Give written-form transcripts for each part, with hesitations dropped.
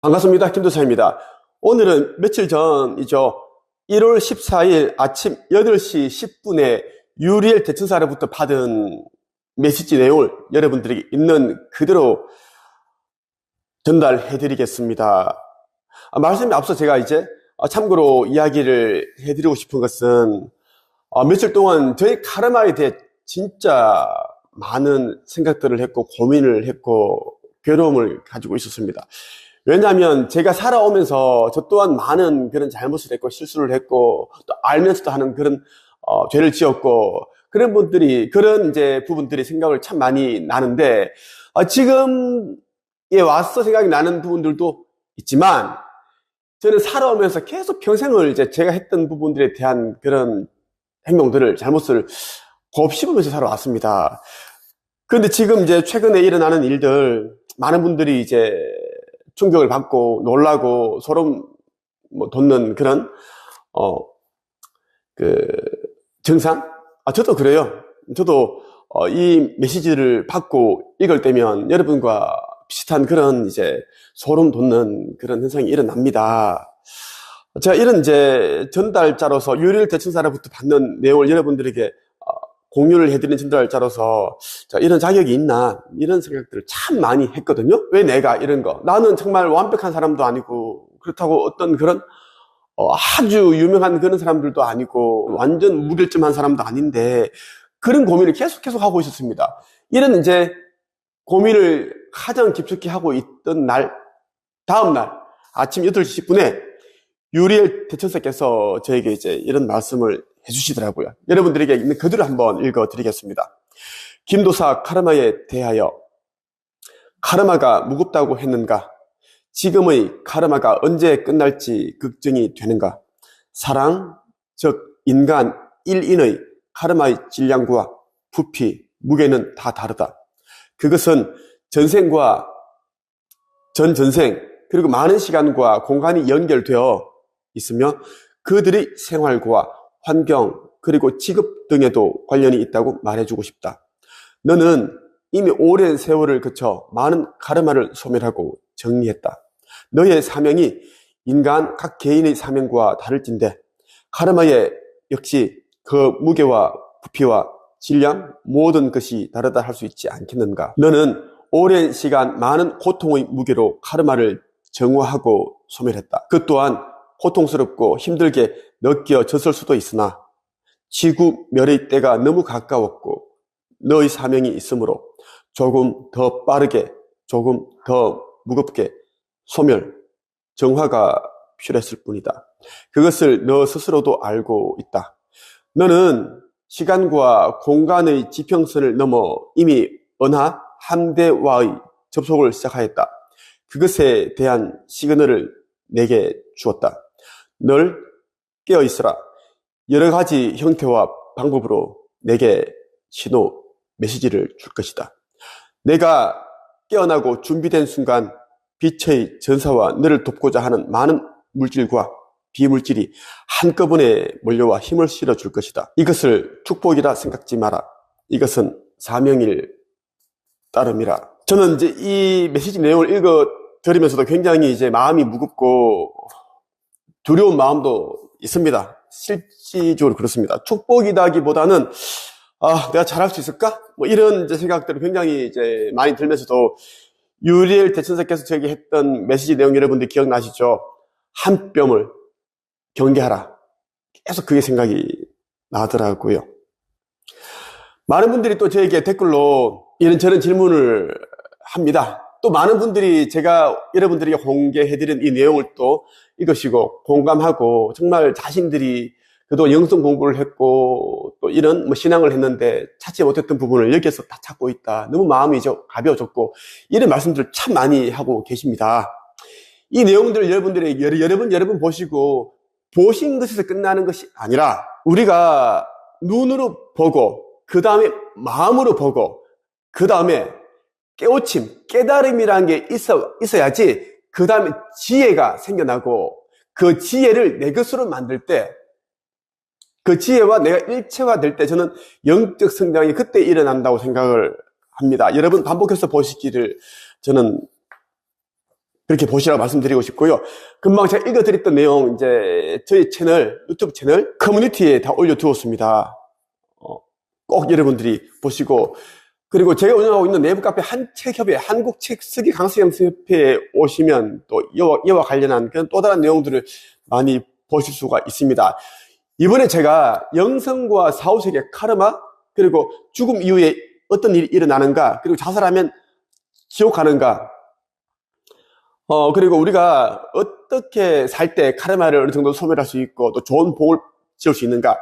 반갑습니다. 김도사입니다. 오늘은 며칠 전이죠. 1월 14일 아침 8시 10분에 유리엘 대천사로부터 받은 메시지 내용을 여러분들에게 있는 그대로 전달해 드리겠습니다. 말씀에 앞서 제가 이제 참고로 이야기를 해드리고 싶은 것은 며칠 동안 저희 카르마에 대해 진짜 많은 생각들을 했고 고민을 했고 괴로움을 가지고 있었습니다. 왜냐하면 제가 살아오면서 저 또한 많은 그런 잘못을 했고 실수를 했고 또 알면서도 하는 그런 죄를 지었고 그런 분들이 그런 이제 부분들이 생각을 참 많이 나는데 지금에 와서 생각이 나는 부분들도 있지만 저는 살아오면서 계속 평생을 이제 제가 했던 부분들에 대한 그런 행동들을 잘못을 곱씹으면서 살아왔습니다. 그런데 지금 이제 최근에 일어나는 일들 많은 분들이 이제 충격을 받고 놀라고 소름 돋는 그런 증상? 저도 그래요. 저도 이 메시지를 받고 읽을 때면 여러분과 비슷한 그런 이제 소름 돋는 그런 현상이 일어납니다. 제가 이런 이제 전달자로서 유리엘 대천사로부터 받는 내용을 여러분들에게 공유를 해드리는 전달자로서 이런 자격이 있나 이런 생각들을 참 많이 했거든요. 왜 내가 이런 거, 나는 정말 완벽한 사람도 아니고 그렇다고 어떤 그런 아주 유명한 그런 사람들도 아니고 완전 무결점한 사람도 아닌데 그런 고민을 계속 하고 있었습니다. 이런 이제 고민을 가장 깊숙이 하고 있던 날, 다음 날 아침 8시 10분에 유리엘 대천사께서 저에게 이제 이런 말씀을 해주시더라고요. 여러분들에게 있는 그대로 한번 읽어드리겠습니다. 김도사 카르마에 대하여 카르마가 무겁다고 했는가? 지금의 카르마가 언제 끝날지 걱정이 되는가? 사랑, 즉 인간 1인의 카르마의 질량과 부피, 무게는 다 다르다. 그것은 전생과 전전생 그리고 많은 시간과 공간이 연결되어 있으며 그들의 생활과 환경 그리고 직업 등에도 관련이 있다고 말해주고 싶다. 너는 이미 오랜 세월을 거쳐 많은 카르마를 소멸하고 정리했다. 너의 사명이 인간 각 개인의 사명과 다를진데 카르마에 역시 그 무게와 부피와 질량 모든 것이 다르다 할 수 있지 않겠는가? 너는 오랜 시간 많은 고통의 무게로 카르마를 정화하고 소멸했다. 그 또한 고통스럽고 힘들게 느껴졌을 수도 있으나 지구 멸의 때가 너무 가까웠고 너의 사명이 있으므로 조금 더 빠르게 조금 더 무겁게 소멸, 정화가 필요했을 뿐이다. 그것을 너 스스로도 알고 있다. 너는 시간과 공간의 지평선을 넘어 이미 은하 함대와의 접속을 시작하였다. 그것에 대한 시그널을 내게 주었다. 널 깨어있으라. 여러 가지 형태와 방법으로 내게 신호, 메시지를 줄 것이다. 내가 깨어나고 준비된 순간 빛의 전사와 너를 돕고자 하는 많은 물질과 비물질이 한꺼번에 몰려와 힘을 실어줄 것이다. 이것을 축복이라 생각지 마라. 이것은 사명일 따름이라. 저는 이제 이 메시지 내용을 읽어 들으면서도 굉장히 이제 마음이 무겁고 두려운 마음도 있습니다. 실질적으로 그렇습니다. 축복이다기보다는 내가 잘할 수 있을까? 이런 이제 생각들을 굉장히 이제 많이 들면서도 유리엘 대천사께서 저에게 했던 메시지 내용 여러분들 기억나시죠? 한 뼘을 경계하라. 계속 그게 생각이 나더라고요. 많은 분들이 또 저에게 댓글로 이런저런 질문을 합니다. 또 많은 분들이 제가 여러분들에게 공개해드린 이 내용을 또 읽으시고 공감하고 정말 자신들이 그동안 영성 공부를 했고 또 이런 신앙을 했는데 찾지 못했던 부분을 여기에서 다 찾고 있다. 너무 마음이 가벼워졌고 이런 말씀들을 참 많이 하고 계십니다. 이 내용들을 여러분들이 여러 번 보시고 보신 것에서 끝나는 것이 아니라 우리가 눈으로 보고 그 다음에 마음으로 보고 그 다음에 깨우침, 깨달음이라는 게 있어야지 그 다음에 지혜가 생겨나고 그 지혜를 내 것으로 만들 때 그 지혜와 내가 일체화될 때 저는 영적 성장이 그때 일어난다고 생각을 합니다. 여러분 반복해서 보시기를 저는 그렇게 보시라고 말씀드리고 싶고요. 금방 제가 읽어드렸던 내용, 이제 저희 채널, 유튜브 채널 커뮤니티에 다 올려두었습니다. 꼭 여러분들이 보시고, 그리고 제가 운영하고 있는 내부 카페 한책협회, 한국책쓰기 강사협회에 오시면 또 이와 관련한 그런 또 다른 내용들을 많이 보실 수가 있습니다. 이번에 제가 영성과 사후세계 카르마, 그리고 죽음 이후에 어떤 일이 일어나는가, 그리고 자살하면 지옥 가는가, 그리고 우리가 어떻게 살 때 카르마를 어느 정도 소멸할 수 있고 또 좋은 복을 지을 수 있는가,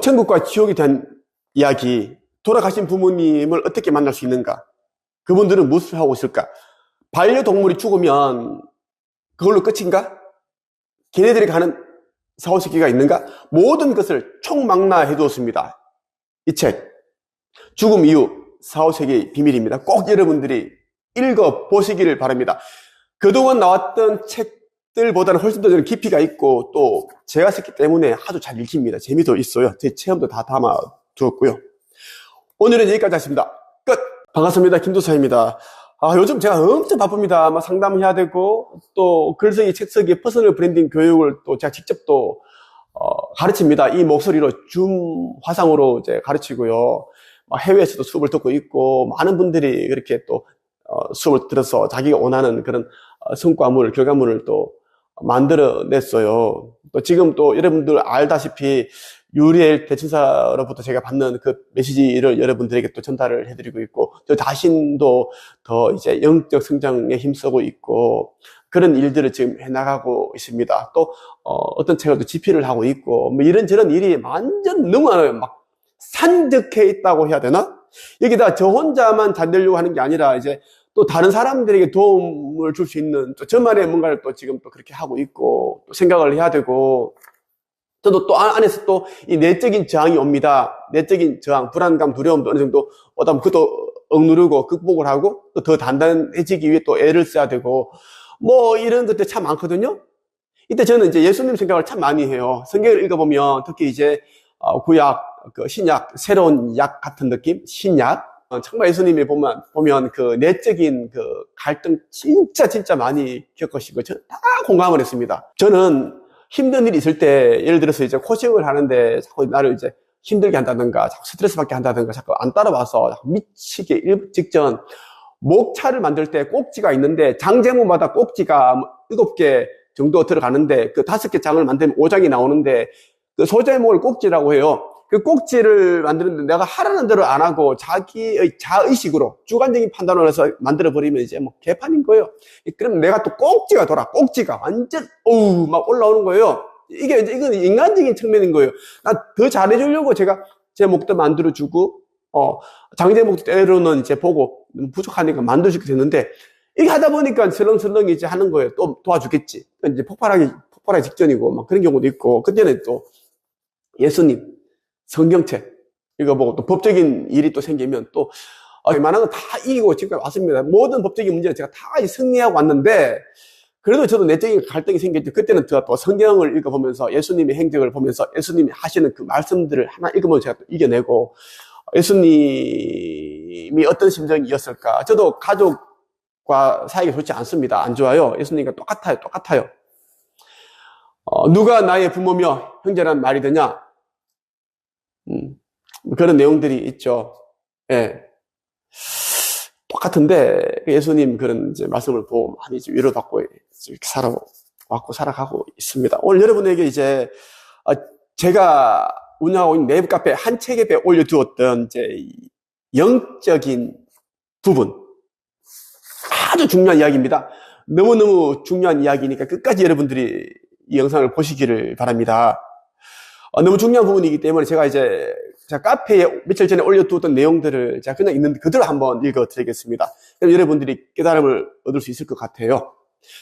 천국과 지옥에 대한 이야기, 돌아가신 부모님을 어떻게 만날 수 있는가, 그분들은 무엇을 하고 있을까, 반려동물이 죽으면 그걸로 끝인가, 걔네들이 가는 사후세계가 있는가, 모든 것을 총망라해 두었습니다. 이 책, 죽음 이후 사후세계의 비밀입니다. 꼭 여러분들이 읽어보시기를 바랍니다. 그동안 나왔던 책들보다는 훨씬 더 저는 깊이가 있고 또 제가 썼기 때문에 아주 잘 읽힙니다. 재미도 있어요. 제 체험도 다 담아두었고요. 오늘은 여기까지 하겠습니다. 끝! 반갑습니다. 김도사입니다. 요즘 제가 엄청 바쁩니다. 상담해야 되고 또 글쓰기, 책쓰기, 퍼스널 브랜딩 교육을 또 제가 직접 또 가르칩니다. 이 목소리로 줌 화상으로 이제 가르치고요. 해외에서도 수업을 듣고 있고 많은 분들이 그렇게 또 수업을 들어서 자기가 원하는 그런 성과물, 결과물을 또 만들어냈어요. 또 지금 또 여러분들 알다시피 유리엘 대천사로부터 제가 받는 그 메시지를 여러분들에게 또 전달을 해드리고 있고, 저 자신도 더 이제 영적 성장에 힘쓰고 있고, 그런 일들을 지금 해나가고 있습니다. 또, 어떤 책을 또 집필을 하고 있고, 이런저런 일이 완전 너무 많아요. 막 산적해 있다고 해야 되나? 여기다 저 혼자만 잘 되려고 하는 게 아니라 이제 또 다른 사람들에게 도움을 줄 수 있는 또 저만의 뭔가를 또 지금 또 그렇게 하고 있고 또 생각을 해야 되고, 저도 또 안에서 또 이 내적인 저항이 옵니다. 내적인 저항, 불안감, 두려움도 어느 정도 오다 보면 그것도 억누르고 극복을 하고 또 더 단단해지기 위해 또 애를 써야 되고 이런 것들 참 많거든요. 이때 저는 이제 예수님 생각을 참 많이 해요. 성경을 읽어보면 특히 이제 구약, 신약, 새로운 약 같은 느낌? 신약? 정말 예수님이 보면 그 내적인 그 갈등 진짜 많이 겪으시고 저는 다 공감을 했습니다. 저는 힘든 일이 있을 때, 예를 들어서 이제 코칭을 하는데 자꾸 나를 이제 힘들게 한다든가, 자꾸 스트레스 받게 한다든가, 자꾸 안 따라와서 자꾸 미치게 직전, 목차를 만들 때 꼭지가 있는데, 장제목마다 꼭지가 7개 정도 들어가는데, 그 5개 장을 만들면 5장이 나오는데, 그 소제목을 꼭지라고 해요. 그 꼭지를 만드는데 내가 하라는 대로 안 하고 자기의 자의식으로 주관적인 판단을 해서 만들어버리면 이제 개판인 거예요. 그럼 내가 또 꼭지가 꼭지가 완전, 막 올라오는 거예요. 이건 인간적인 측면인 거예요. 난 더 잘해주려고 제가 제목도 만들어주고, 장제목도 때로는 이제 보고 부족하니까 만들어주게 됐는데, 이게 하다 보니까 설렁설렁 이제 하는 거예요. 또 도와주겠지. 이제 폭발하기 직전이고, 막 그런 경우도 있고, 그때는 또 예수님, 성경책 읽어보고 또 법적인 일이 또 생기면 또 웬만한 거 다 이기고 지금까지 왔습니다. 모든 법적인 문제는 제가 다 승리하고 왔는데, 그래도 저도 내적인 갈등이 생겼죠. 그때는 제가 또 성경을 읽어보면서 예수님의 행적을 보면서 예수님이 하시는 그 말씀들을 하나 읽으면서 제가 또 이겨내고, 예수님이 어떤 심정이었을까. 저도 가족과 사이가 좋지 않습니다. 안 좋아요. 예수님과 똑같아요. 누가 나의 부모며 형제란 말이 되냐? 그런 내용들이 있죠. 예. 똑같은데, 예수님 그런 이제 말씀을 보고 많이 이제 위로받고 이렇게 살아가고 있습니다. 오늘 여러분에게 이제, 제가 운영하고 있는 내부 카페 한책에 올려두었던 이제 영적인 부분. 아주 중요한 이야기입니다. 너무너무 중요한 이야기니까 끝까지 여러분들이 이 영상을 보시기를 바랍니다. 너무 중요한 부분이기 때문에 제가 카페에 며칠 전에 올려두었던 내용들을 제가 그냥 있는 그대로 한번 읽어드리겠습니다. 그럼 여러분들이 깨달음을 얻을 수 있을 것 같아요.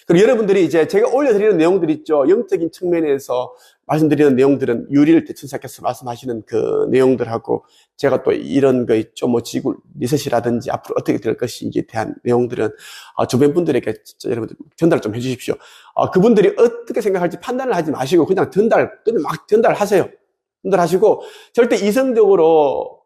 그리고 여러분들이 이제 제가 올려드리는 내용들 있죠. 영적인 측면에서 말씀드리는 내용들은 유리엘 대천사께서 말씀하시는 그 내용들하고 제가 또 이런 거 있죠. 지구 리셋이라든지 앞으로 어떻게 될 것인지에 대한 내용들은 주변 분들에게 진짜 여러분들 전달 좀 해주십시오. 그분들이 어떻게 생각할지 판단을 하지 마시고 그냥 막 전달하세요. 전달하시고 절대 이성적으로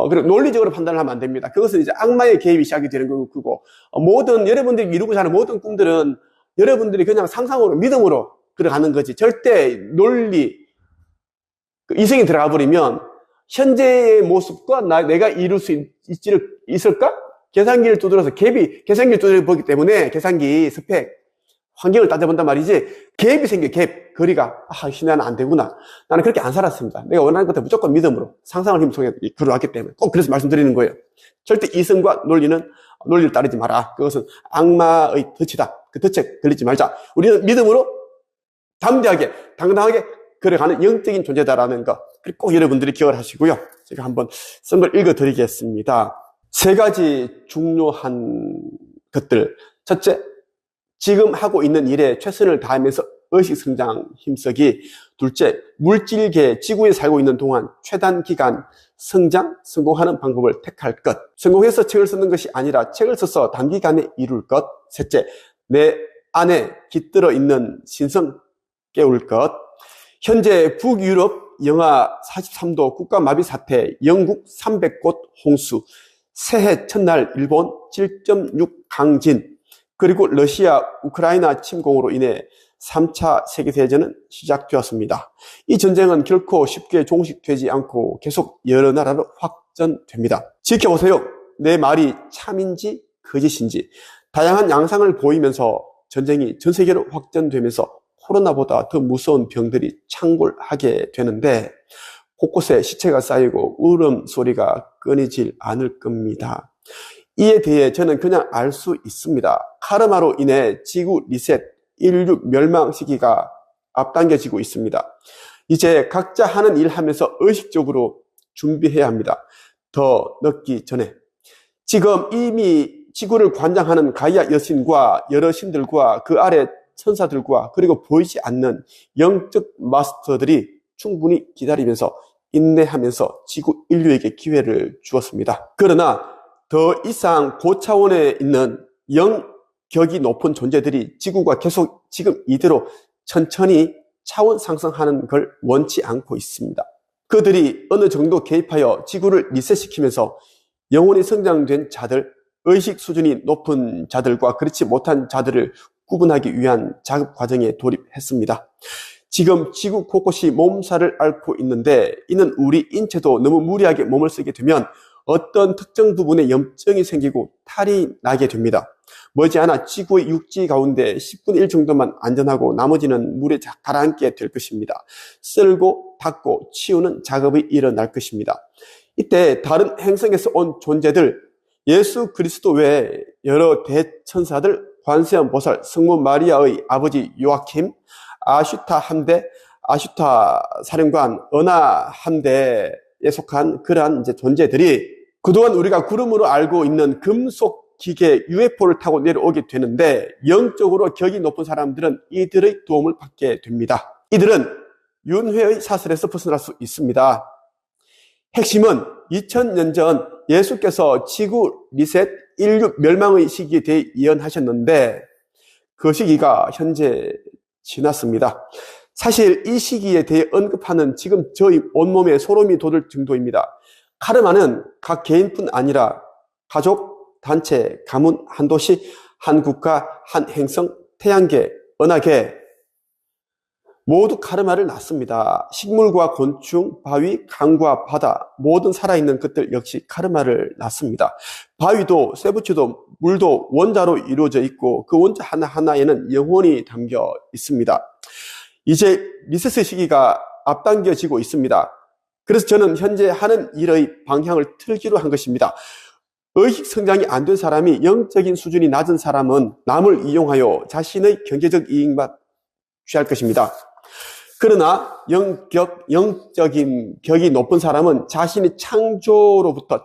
그리고 논리적으로 판단을 하면 안 됩니다. 그것은 이제 악마의 개입이 시작이 되는 거고, 모든, 여러분들이 이루고 사는 모든 꿈들은 여러분들이 그냥 상상으로, 믿음으로 들어가는 거지. 절대 논리, 이성이 들어가 버리면, 현재의 모습과 내가 이룰 수 있을까? 계산기를 두드려서 계산기를 두드려 보기 때문에 계산기 스펙, 환경을 따져본단 말이지, 갭이 생겨, 갭. 거리가, 나는 안 되구나. 나는 그렇게 안 살았습니다. 내가 원하는 것들 무조건 믿음으로, 상상을 힘 속에 들어왔기 때문에. 꼭 그래서 말씀드리는 거예요. 절대 이성과 논리를 따르지 마라. 그것은 악마의 덫이다. 그 덫에 걸리지 말자. 우리는 믿음으로 담대하게, 당당하게 걸어가는 영적인 존재다라는 거. 꼭 여러분들이 기억을 하시고요. 제가 한번 쓴 걸 읽어드리겠습니다. 3가지 중요한 것들. 첫째, 지금 하고 있는 일에 최선을 다하면서 의식성장 힘쓰기. 둘째, 물질계 지구에 살고 있는 동안 최단 기간 성공하는 방법을 택할 것. 성공해서 책을 쓰는 것이 아니라 책을 써서 단기간에 이룰 것. 셋째, 내 안에 깃들어 있는 신성 깨울 것. 현재 북유럽 영하 43도 국가마비 사태, 영국 300곳 홍수, 새해 첫날 일본 7.6 강진, 그리고 러시아, 우크라이나 침공으로 인해 3차 세계대전은 시작되었습니다. 이 전쟁은 결코 쉽게 종식되지 않고 계속 여러 나라로 확전됩니다. 지켜보세요. 내 말이 참인지 거짓인지. 다양한 양상을 보이면서 전쟁이 전 세계로 확전되면서 코로나보다 더 무서운 병들이 창궐하게 되는데 곳곳에 시체가 쌓이고 울음소리가 끊이질 않을 겁니다. 이에 대해 저는 그냥 알 수 있습니다. 카르마로 인해 지구 리셋, 인류 멸망 시기가 앞당겨지고 있습니다. 이제 각자 하는 일 하면서 의식적으로 준비해야 합니다. 더 늦기 전에. 지금 이미 지구를 관장하는 가이아 여신과 여러 신들과 그 아래 천사들과 그리고 보이지 않는 영적 마스터들이 충분히 기다리면서 인내하면서 지구 인류에게 기회를 주었습니다. 그러나 더 이상 고차원에 있는 영격이 높은 존재들이 지구가 계속 지금 이대로 천천히 차원 상승하는 걸 원치 않고 있습니다. 그들이 어느 정도 개입하여 지구를 리셋시키면서 영혼이 성장된 자들, 의식 수준이 높은 자들과 그렇지 못한 자들을 구분하기 위한 작업 과정에 돌입했습니다. 지금 지구 곳곳이 몸살을 앓고 있는데 이는 우리 인체도 너무 무리하게 몸을 쓰게 되면 어떤 특정 부분에 염증이 생기고 탈이 나게 됩니다. 머지않아 지구의 육지 가운데 10분의 1 정도만 안전하고 나머지는 물에 가라앉게 될 것입니다. 쓸고 닦고 치우는 작업이 일어날 것입니다. 이때 다른 행성에서 온 존재들, 예수 그리스도 외에 여러 대천사들, 관세음 보살, 성모 마리아의 아버지 요아킴, 아슈타 함대, 아슈타 사령관, 은하 함대에 속한 그러한 존재들이 그동안 우리가 구름으로 알고 있는 금속 기계 UFO를 타고 내려오게 되는데 영적으로 격이 높은 사람들은 이들의 도움을 받게 됩니다. 이들은 윤회의 사슬에서 벗어날 수 있습니다. 핵심은 2000년 전 예수께서 지구 리셋, 인류 멸망의 시기에 대해 예언하셨는데 그 시기가 현재 지났습니다. 사실 이 시기에 대해 언급하는 지금 저희 온몸에 소름이 돋을 정도입니다. 카르마는 각 개인뿐 아니라 가족, 단체, 가문, 한 도시, 한 국가, 한 행성, 태양계, 은하계 모두 카르마를 낳습니다. 식물과 곤충, 바위, 강과 바다 모든 살아있는 것들 역시 카르마를 낳습니다. 바위도 쇠붙이도 물도 원자로 이루어져 있고 그 원자 하나하나에는 영혼이 담겨 있습니다. 이제 리셋의 시기가 앞당겨지고 있습니다. 그래서 저는 현재 하는 일의 방향을 틀기로 한 것입니다. 의식 성장이 안 된 사람이 영적인 수준이 낮은 사람은 남을 이용하여 자신의 경제적 이익만 취할 것입니다. 그러나 영적인 격이 높은 사람은 자신이 창조주로부터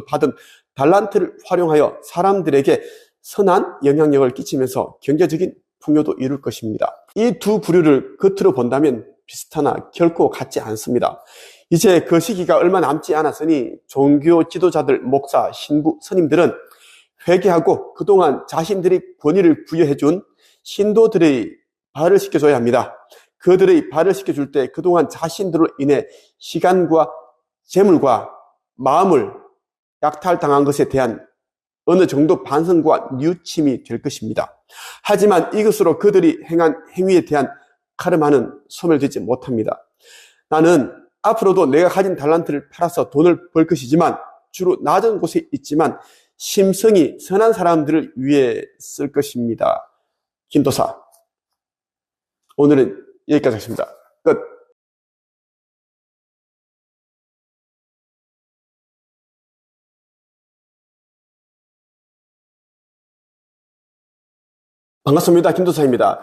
받은 달란트를 활용하여 사람들에게 선한 영향력을 끼치면서 경제적인 풍요도 이룰 것입니다. 이 두 부류를 겉으로 본다면 비슷하나 결코 같지 않습니다. 이제 그 시기가 얼마 남지 않았으니 종교 지도자들, 목사, 신부, 스님들은 회개하고 그동안 자신들이 권위를 부여해준 신도들의 발을 씻겨줘야 합니다. 그들의 발을 씻겨줄 때 그동안 자신들로 인해 시간과 재물과 마음을 약탈당한 것에 대한 어느 정도 반성과 뉘우침이 될 것입니다. 하지만 이것으로 그들이 행한 행위에 대한 카르마는 소멸되지 못합니다. 나는 앞으로도 내가 가진 달란트를 팔아서 돈을 벌 것이지만 주로 낮은 곳에 있지만 심성이 선한 사람들을 위해 쓸 것입니다. 김도사. 오늘은 여기까지 하겠습니다. 끝. 반갑습니다. 김도사입니다.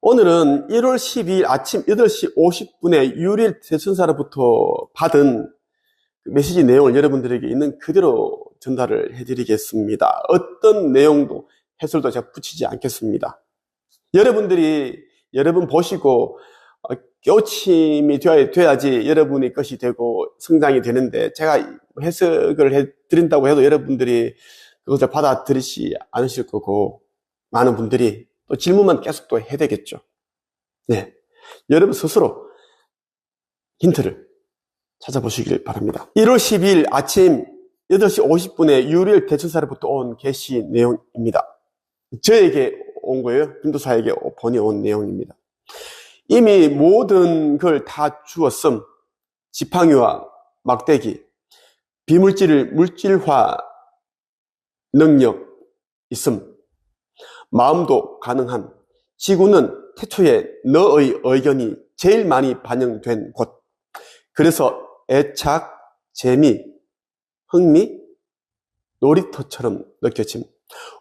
오늘은 1월 12일 아침 8시 50분에 유리엘 대천사로부터 받은 메시지 내용을 여러분들에게 있는 그대로 전달을 해드리겠습니다. 어떤 내용도 해설도 제가 붙이지 않겠습니다. 여러분 보시고 깨우침이 돼야지 여러분의 것이 되고 성장이 되는데, 제가 해석을 해드린다고 해도 여러분들이 그것을 받아들이지 않으실 거고, 많은 분들이 또 질문만 계속 또 해야 되겠죠. 네. 여러분 스스로 힌트를 찾아보시길 바랍니다. 1월 12일 아침 8시 50분에 유리엘 대천사로부터 온 계시 내용입니다. 저에게 온 거예요. 김도사에게 보내온 내용입니다. 이미 모든 걸 다 주었음. 지팡이와 막대기, 비물질을 물질화 능력 있음. 마음도 가능한 지구는 태초에 너의 의견이 제일 많이 반영된 곳. 그래서 애착, 재미, 흥미, 놀이터처럼 느껴짐.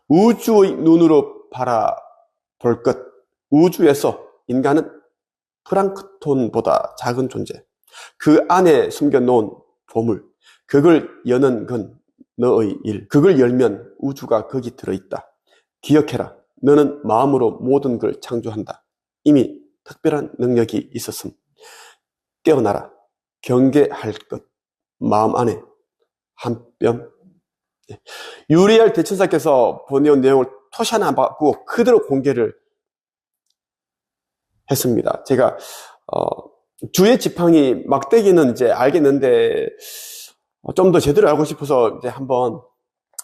우주의 눈으로 바라볼 것. 우주에서 인간은 플랑크톤보다 작은 존재. 그 안에 숨겨놓은 보물. 그걸 여는 건 너의 일. 그걸 열면 우주가 거기 들어있다. 기억해라. 너는 마음으로 모든 걸 창조한다. 이미 특별한 능력이 있었음. 깨어나라. 경계할 것. 마음 안에 한 뼘. 유리엘 대천사께서 보내온 내용을 토시 하나 받고 그대로 공개를 했습니다. 제가 주의 지팡이, 막대기는 이제 알겠는데 좀 더 제대로 알고 싶어서 이제 한번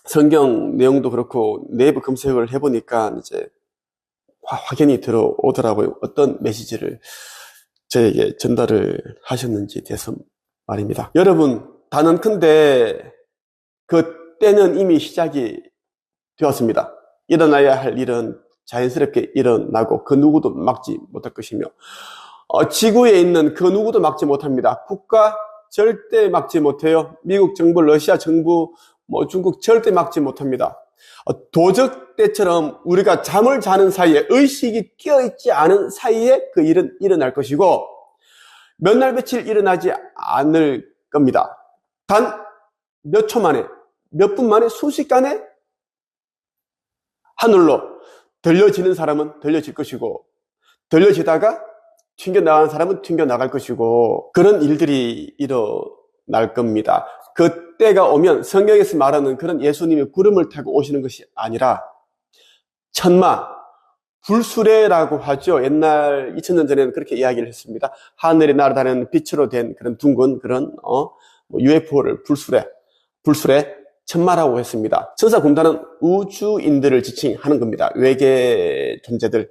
성경 내용도 그렇고 네이버 검색을 해보니까 이제 확연히 들어오더라고요. 어떤 메시지를 저에게 전달을 하셨는지 대해서 말입니다. 여러분, 단언컨대 그때는 이미 시작이 되었습니다. 일어나야 할 일은 자연스럽게 일어나고 그 누구도 막지 못할 것이며, 지구에 있는 그 누구도 막지 못합니다. 국가 절대 막지 못해요. 미국 정부, 러시아 정부, 중국 절대 막지 못합니다. 도적 때처럼 우리가 잠을 자는 사이에, 의식이 깨어있지 않은 사이에 그 일은 일어날 것이고, 몇 날 며칠 일어나지 않을 겁니다. 단 몇 초 만에, 몇 분 만에, 순식간에 하늘로 들려지는 사람은 들려질 것이고, 들려지다가 튕겨나가는 사람은 튕겨나갈 것이고, 그런 일들이 일어날 겁니다. 그때가 오면 성경에서 말하는 그런 예수님이 구름을 타고 오시는 것이 아니라 천마, 불수레라고 하죠. 옛날 2000년 전에는 그렇게 이야기를 했습니다. 하늘에 날아다니는 빛으로 된 그런 둥근 그런 UFO를 불수레, 천마라고 했습니다. 천사 군단은 우주인들을 지칭하는 겁니다. 외계 존재들.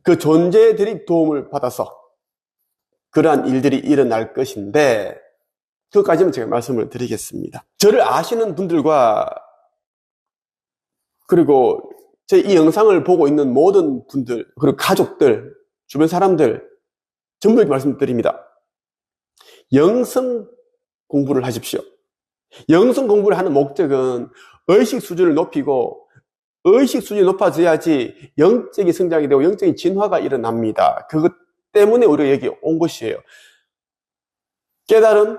그 존재들이 도움을 받아서 그러한 일들이 일어날 것인데, 그것까지는 제가 말씀을 드리겠습니다. 저를 아시는 분들과 그리고 제 이 영상을 보고 있는 모든 분들, 그리고 가족들, 주변 사람들 전부에게 말씀드립니다. 영성 공부를 하십시오. 영성 공부를 하는 목적은 의식 수준을 높이고, 의식 수준이 높아져야지 영적인 성장이 되고 영적인 진화가 일어납니다. 그것 때문에 우리가 여기 온 것이에요. 깨달음,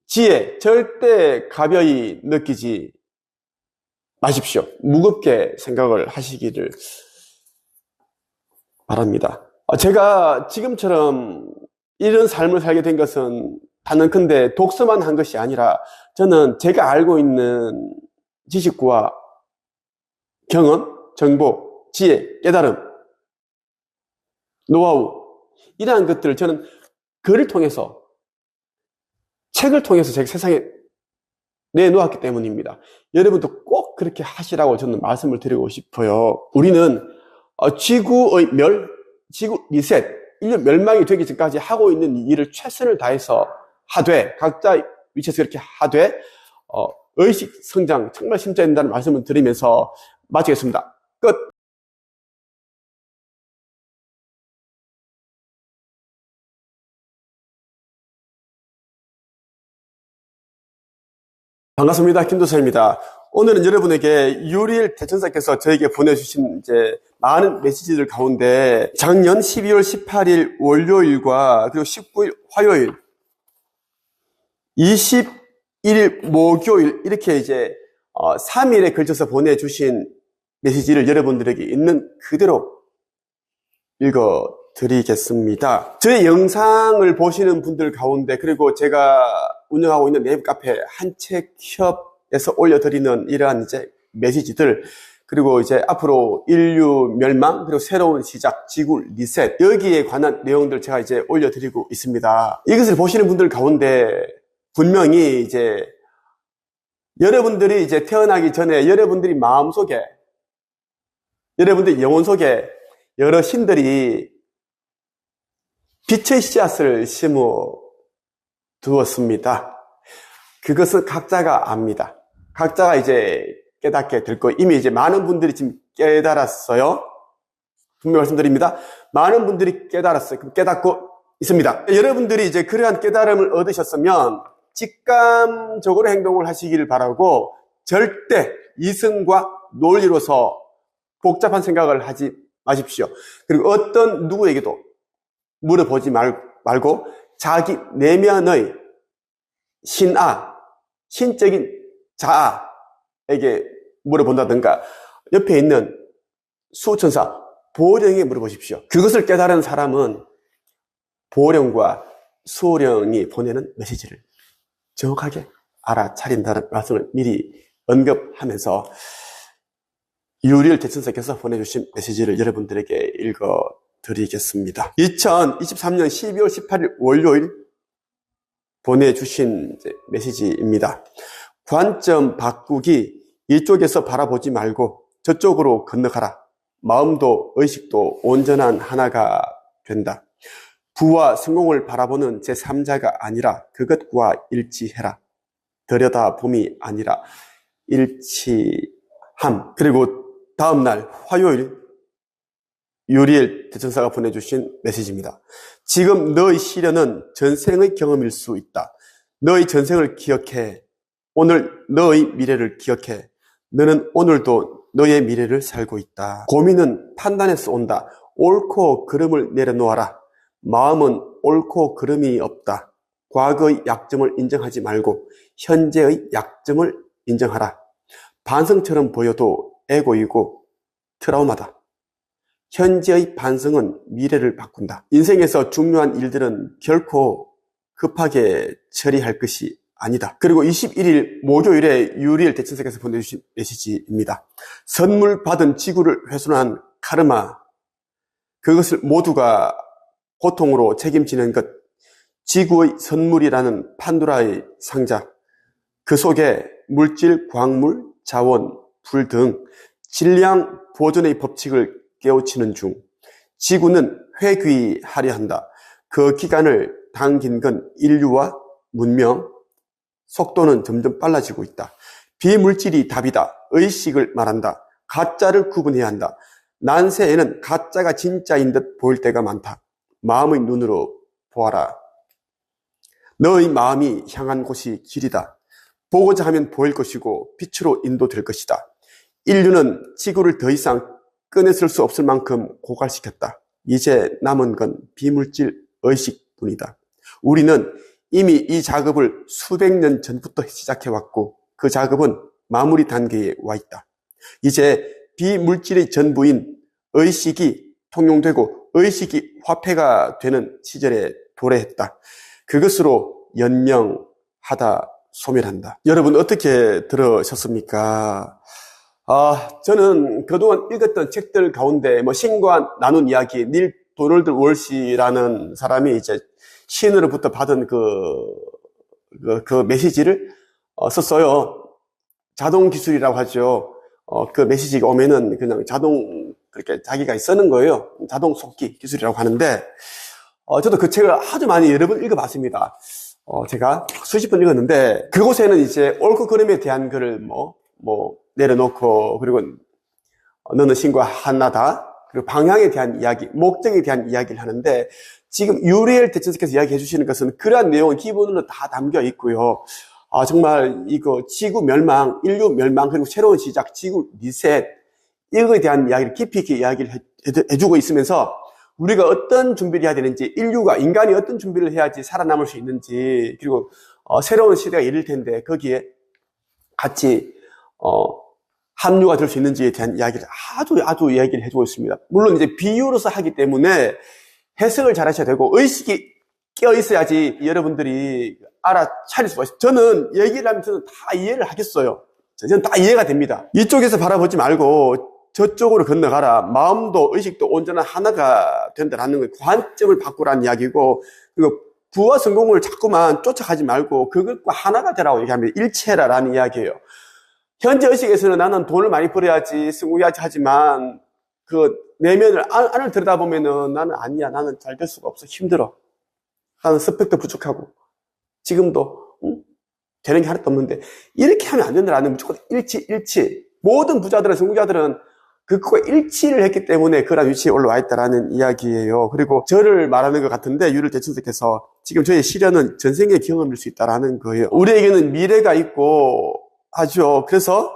지혜, 절대 가벼이 느끼지 마십시오. 무겁게 생각을 하시기를 바랍니다. 제가 지금처럼 이런 삶을 살게 된 것은 단언컨대 독서만 한 것이 아니라, 저는 제가 알고 있는 지식과 경험, 정보, 지혜, 깨달음, 노하우, 이러한 것들을 저는 글을 통해서 책을 통해서 제가 세상에 내놓았기 때문입니다. 여러분도 꼭 그렇게 하시라고 저는 말씀을 드리고 싶어요. 우리는 지구의 지구 리셋, 인류 멸망이 되기 전까지 하고 있는 일을 최선을 다해서 하되, 각자 위치에서 그렇게 하되, 의식 성장 정말 심져야 된다는 말씀을 드리면서 마치겠습니다. 끝. 반갑습니다. 김도사입니다. 오늘은 여러분에게 유리엘 대천사께서 저에게 보내주신 많은 메시지들 가운데 작년 12월 18일 월요일과 그리고 19일 화요일, 21일 목요일 이렇게 3일에 걸쳐서 보내주신 메시지를 여러분들에게 있는 그대로 읽어드리겠습니다. 저의 영상을 보시는 분들 가운데, 그리고 제가 운영하고 있는 네이버 카페 한책협에서 올려드리는 이러한 메시지들, 그리고 앞으로 인류 멸망, 그리고 새로운 시작, 지구 리셋, 여기에 관한 내용들 제가 올려드리고 있습니다. 이것을 보시는 분들 가운데 분명히 여러분들이 태어나기 전에 여러분들이 마음속에, 여러분들 영혼 속에 여러 신들이 빛의 씨앗을 심어 두었습니다. 그것은 각자가 압니다. 각자가 깨닫게 될 거예요. 이미 많은 분들이 지금 깨달았어요. 분명히 말씀드립니다. 많은 분들이 깨달았어요. 깨닫고 있습니다. 여러분들이 그러한 깨달음을 얻으셨으면 직감적으로 행동을 하시길 바라고, 절대 이성과 논리로서 복잡한 생각을 하지 마십시오. 그리고 어떤 누구에게도 물어보지 말고 자기 내면의 신적인 자아에게 물어본다든가 옆에 있는 수호천사 보령에게 물어보십시오. 그것을 깨달은 사람은 보령과 수호령이 보내는 메시지를 정확하게 알아차린다는 말씀을 미리 언급하면서 유리엘 대천사께서 보내주신 메시지를 여러분들에게 읽어드리겠습니다. 2023년 12월 18일 월요일 보내주신 메시지입니다. 관점 바꾸기, 이쪽에서 바라보지 말고 저쪽으로 건너가라. 마음도 의식도 온전한 하나가 된다. 부와 성공을 바라보는 제3자가 아니라 그것과 일치해라. 들여다봄이 아니라 일치함. 그리고 다음날 화요일 유리엘 대천사가 보내주신 메시지입니다. 지금 너의 시련은 전생의 경험일 수 있다. 너의 전생을 기억해. 오늘 너의 미래를 기억해. 너는 오늘도 너의 미래를 살고 있다. 고민은 판단에서 온다. 옳고 그름을 내려놓아라. 마음은 옳고 그름이 없다. 과거의 약점을 인정하지 말고 현재의 약점을 인정하라. 반성처럼 보여도 에고이고 트라우마다. 현재의 반성은 미래를 바꾼다. 인생에서 중요한 일들은 결코 급하게 처리할 것이 아니다. 그리고 21일 목요일에 유리엘 대천사께서 보내주신 메시지입니다. 선물 받은 지구를 훼손한 카르마, 그것을 모두가 고통으로 책임지는 것, 지구의 선물이라는 판도라의 상자, 그 속에 물질, 광물, 자원, 불 등 질량 보존의 법칙을 깨우치는 중 지구는 회귀하려 한다. 그 기간을 당긴 건 인류와 문명, 속도는 점점 빨라지고 있다. 비물질이 답이다. 의식을 말한다. 가짜를 구분해야 한다. 난세에는 가짜가 진짜인 듯 보일 때가 많다. 마음의 눈으로 보아라. 너의 마음이 향한 곳이 길이다. 보고자 하면 보일 것이고 빛으로 인도될 것이다. 인류는 지구를 더 이상 꺼내쓸 수 없을 만큼 고갈시켰다. 이제 남은 건 비물질 의식뿐이다. 우리는 이미 이 작업을 수백 년 전부터 시작해왔고 그 작업은 마무리 단계에 와 있다. 이제 비물질의 전부인 의식이 통용되고 의식이 화폐가 되는 시절에 도래했다. 그것으로 연명하다, 소멸한다. 여러분 어떻게 들으셨습니까? 저는 그동안 읽었던 책들 가운데 신과 나눈 이야기, 닐 도널드 월시라는 사람이 이제 시인으로부터 받은 그 그 메시지를 썼어요. 자동 기술이라고 하죠. 그 메시지가 오면은 그냥 자동 그렇게 자기가 쓰는 거예요. 자동 속기 기술이라고 하는데, 저도 그 책을 아주 많이 여러 번 읽어봤습니다. 제가 수십 번 읽었는데, 그곳에는 이제 옳고 그름에 대한 글을 내려놓고, 그리고 너는 신과 하나다. 그리고 방향에 대한 이야기, 목적에 대한 이야기를 하는데, 지금 유리엘 대천사께서 이야기해 주시는 것은 그러한 내용은 기본으로 다 담겨 있고요. 정말 이거 지구 멸망, 인류 멸망, 그리고 새로운 시작, 지구 리셋, 이거에 대한 이야기를 깊이 있게 이야기를 해주고 있으면서 우리가 어떤 준비를 해야 되는지, 인간이 어떤 준비를 해야지 살아남을 수 있는지, 그리고 새로운 시대가 이를 텐데 거기에 같이 합류가 될 수 있는지에 대한 이야기를 아주 이야기를 해주고 있습니다. 물론 이제 비유로서 하기 때문에 해석을 잘 하셔야 되고 의식이 깨어 있어야지 여러분들이 알아차릴 수가 있어요. 저는 얘기를 하면 저는 다 이해를 하겠어요. 저는 다 이해가 됩니다. 이쪽에서 바라보지 말고 저쪽으로 건너가라. 마음도 의식도 온전한 하나가 된다라는 거예요. 관점을 바꾸라는 이야기고, 그리고 부와 성공을 자꾸만 쫓아가지 말고 그것과 하나가 되라고 얘기하면 일체라라는 이야기예요. 현재 의식에서는 나는 돈을 많이 벌어야지, 성공해야지 하지만 그 내면을, 안을 들여다보면은 나는 아니야. 나는 잘 될 수가 없어. 힘들어. 나는 스펙도 부족하고 지금도 되는 게 하나도 없는데 이렇게 하면 안 된다라는 무조건 일치. 모든 부자들은, 성공자들은 그것과 일치를 했기 때문에 그런 위치에 올라와 있다라는 이야기예요. 그리고 저를 말하는 것 같은데 유를 대천사께서 지금 저의 시련은 전생의 경험일 수 있다라는 거예요. 우리에게는 미래가 있고 하죠. 그래서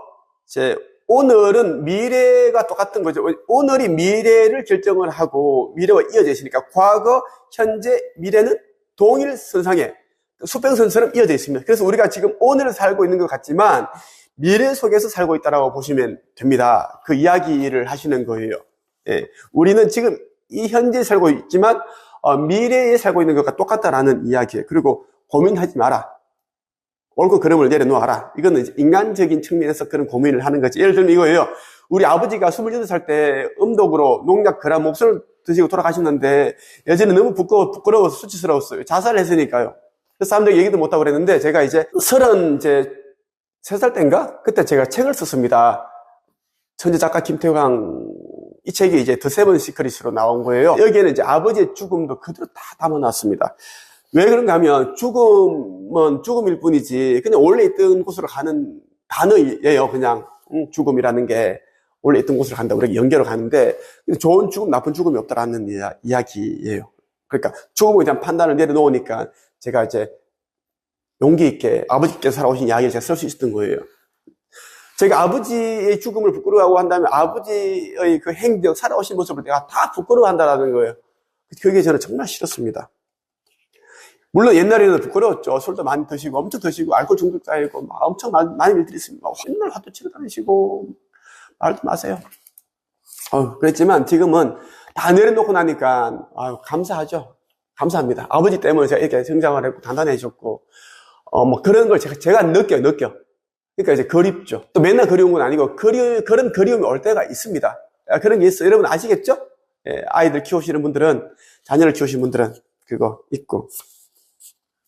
이제 오늘은 미래가 똑같은 거죠. 오늘이 미래를 결정을 하고 미래와 이어져 있으니까 과거, 현재, 미래는 동일선상에 수평선처럼 이어져 있습니다. 그래서 우리가 지금 오늘을 살고 있는 것 같지만 미래 속에서 살고 있다고 보시면 됩니다. 그 이야기를 하시는 거예요. 예, 우리는 지금 이 현재에 살고 있지만 미래에 살고 있는 것과 똑같다라는 이야기예요. 그리고 고민하지 마라. 옳고 그름을 내려놓아라. 이거는 이제 인간적인 측면에서 그런 고민을 하는 거지. 예를 들면 이거예요. 우리 아버지가 28살 때 음독으로 농약 그람 몹쓸 드시고 돌아가셨는데 예전에 너무 부끄러워서 수치스러웠어요. 자살을 했으니까요. 그래서 사람들이 얘기도 못하고 그랬는데 제가 이제 33살 때인가? 그때 제가 책을 썼습니다. 천재 작가 김태광 이 책이 이제 더 세븐 시크릿으로 나온 거예요. 여기에는 이제 아버지의 죽음도 그대로 다 담아놨습니다. 왜 그런가 하면 죽음은 죽음일 뿐이지 그냥 원래 있던 곳으로 가는 단어예요. 그냥 죽음이라는 게 원래 있던 곳으로 간다. 우리가 연결을 가는데 좋은 죽음, 나쁜 죽음이 없다라는 이야기예요. 그러니까 죽음에 대한 판단을 내려놓으니까 제가 이제 용기 있게 아버지께서 살아오신 이야기를 제가 쓸 수 있었던 거예요. 제가 아버지의 죽음을 부끄러워하고 한다면 아버지의 그 행적, 살아오신 모습을 내가 다 부끄러워한다라는 거예요. 그게 저는 정말 싫었습니다. 물론 옛날에는 부끄러웠죠. 술도 많이 드시고 엄청 드시고 알코올 중독자이고 막 엄청 많은 일들이 있습니다. 맨날 화도 치고 다니시고 말도 마세요. 그랬지만 지금은 다 내려놓고 나니까 감사하죠. 감사합니다. 아버지 때문에 제가 이렇게 성장을 했고 단단해졌고 그런 걸 제가 느껴. 그러니까 이제 그립죠. 또 맨날 그리운 건 아니고 그런 그리움이 올 때가 있습니다. 그런 게 있어요. 여러분 아시겠죠? 예, 아이들 키우시는 분들은, 자녀를 키우시는 분들은 그거 있고.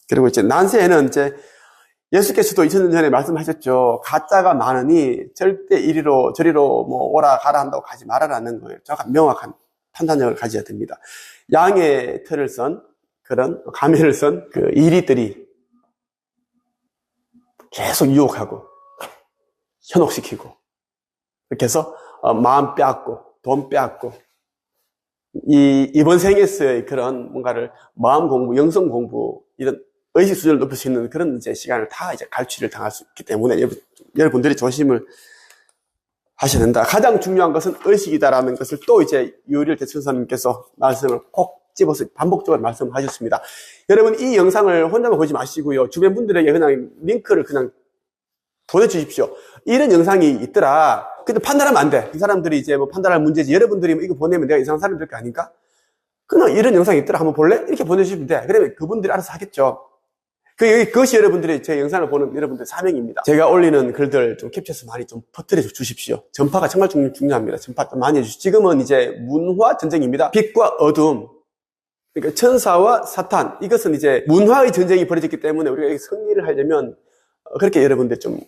그리고 이제 난세에는 이제 예수께서도 2000년 전에 말씀하셨죠. 가짜가 많으니 절대 이리로 저리로 오라 가라 한다고 가지 말아라는 거예요. 정확한 명확한 판단력을 가져야 됩니다. 양의 털을 쓴 그런 가면을 쓴 그 이리들이 계속 유혹하고 현혹시키고 이렇게 해서 마음 빼앗고 돈 빼앗고 이번 생에서의 그런 뭔가를 마음 공부, 영성 공부 이런 의식 수준을 높일 수 있는 그런 이제 시간을 다 이제 갈취를 당할 수 있기 때문에 여러분들이 조심을 하셔야 된다. 가장 중요한 것은 의식이다라는 것을 또 이제 유리엘 대천사님께서 말씀을 꼭 집어서 반복적으로 말씀하셨습니다. 여러분 이 영상을 혼자만 보지 마시고요. 주변 분들에게 그냥 링크를 그냥 보내주십시오. 이런 영상이 있더라. 근데 판단하면 안 돼. 그 사람들이 이제 판단할 문제지. 여러분들이 이거 보내면 내가 이상한 사람이 될 거 아닌가? 그냥 이런 영상이 있더라. 한번 볼래? 이렇게 보내주시면 돼. 그러면 그분들이 알아서 하겠죠. 그것이 여러분들이 제 영상을 보는 여러분들 사명입니다. 제가 올리는 글들 좀 캡처해서 많이 좀 퍼뜨려 주십시오. 전파가 정말 중요합니다. 전파 좀 많이 해주십시오. 지금은 이제 문화 전쟁입니다. 빛과 어둠. 그러니까 천사와 사탄, 이것은 이제 문화의 전쟁이 벌어졌기 때문에 우리가 승리를 하려면 그렇게 여러분들 좀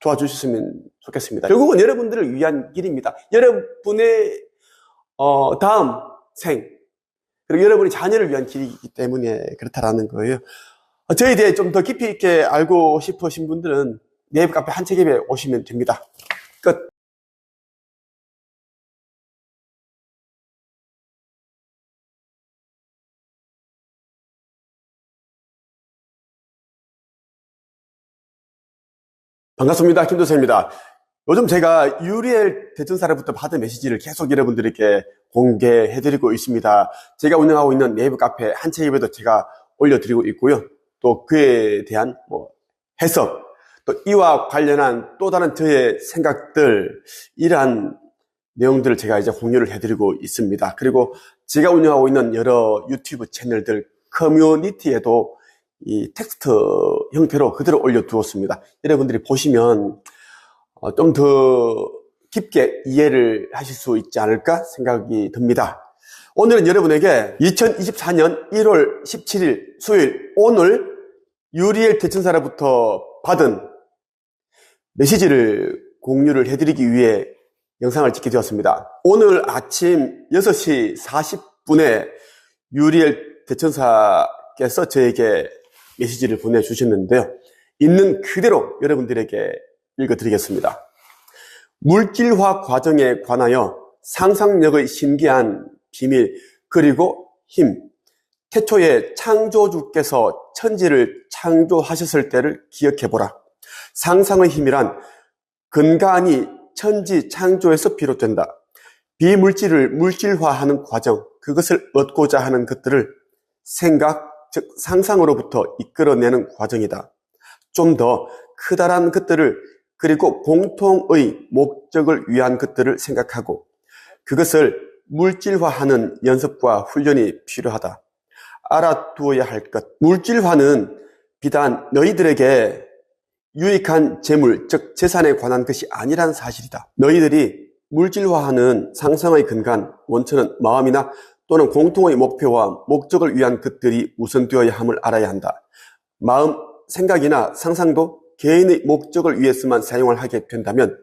도와주셨으면 좋겠습니다. 결국은 여러분들을 위한 길입니다. 여러분의 다음 생, 그리고 여러분의 자녀를 위한 길이기 때문에 그렇다라는 거예요. 저에 대해 좀 더 깊이 있게 알고 싶으신 분들은 네이버 카페 한책앱에 오시면 됩니다. 끝. 반갑습니다. 김도서입니다. 요즘 제가 유리엘 대천사로부터 받은 메시지를 계속 여러분들에게 공개해드리고 있습니다. 제가 운영하고 있는 네이버 카페 한책앱에도 제가 올려드리고 있고요. 또 그에 대한 해석, 또 이와 관련한 또 다른 저의 생각들, 이러한 내용들을 제가 이제 공유를 해드리고 있습니다. 그리고 제가 운영하고 있는 여러 유튜브 채널들 커뮤니티에도 이 텍스트 형태로 그대로 올려두었습니다. 여러분들이 보시면 좀 더 깊게 이해를 하실 수 있지 않을까 생각이 듭니다. 오늘은 여러분에게 2024년 1월 17일 수요일 오늘 유리엘 대천사로부터 받은 메시지를 공유를 해드리기 위해 영상을 찍게 되었습니다. 오늘 아침 6시 40분에 유리엘 대천사께서 저에게 메시지를 보내주셨는데요. 있는 그대로 여러분들에게 읽어드리겠습니다. 물질화 과정에 관하여 상상력의 신기한 비밀 그리고 힘, 태초에 창조주께서 천지를 창조하셨을 때를 기억해보라. 상상의 힘이란 근간이 천지 창조에서 비롯된다. 비물질을 물질화하는 과정, 그것을 얻고자 하는 것들을 생각, 즉 상상으로부터 이끌어내는 과정이다. 좀 더 크다란 것들을 그리고 공통의 목적을 위한 것들을 생각하고 그것을 물질화하는 연습과 훈련이 필요하다. 알아두어야 할 것. 물질화는 비단 너희들에게 유익한 재물, 즉 재산에 관한 것이 아니란 사실이다. 너희들이 물질화하는 상상의 근간, 원천은 마음이나 또는 공통의 목표와 목적을 위한 것들이 우선되어야 함을 알아야 한다. 마음, 생각이나 상상도 개인의 목적을 위해서만 사용을 하게 된다면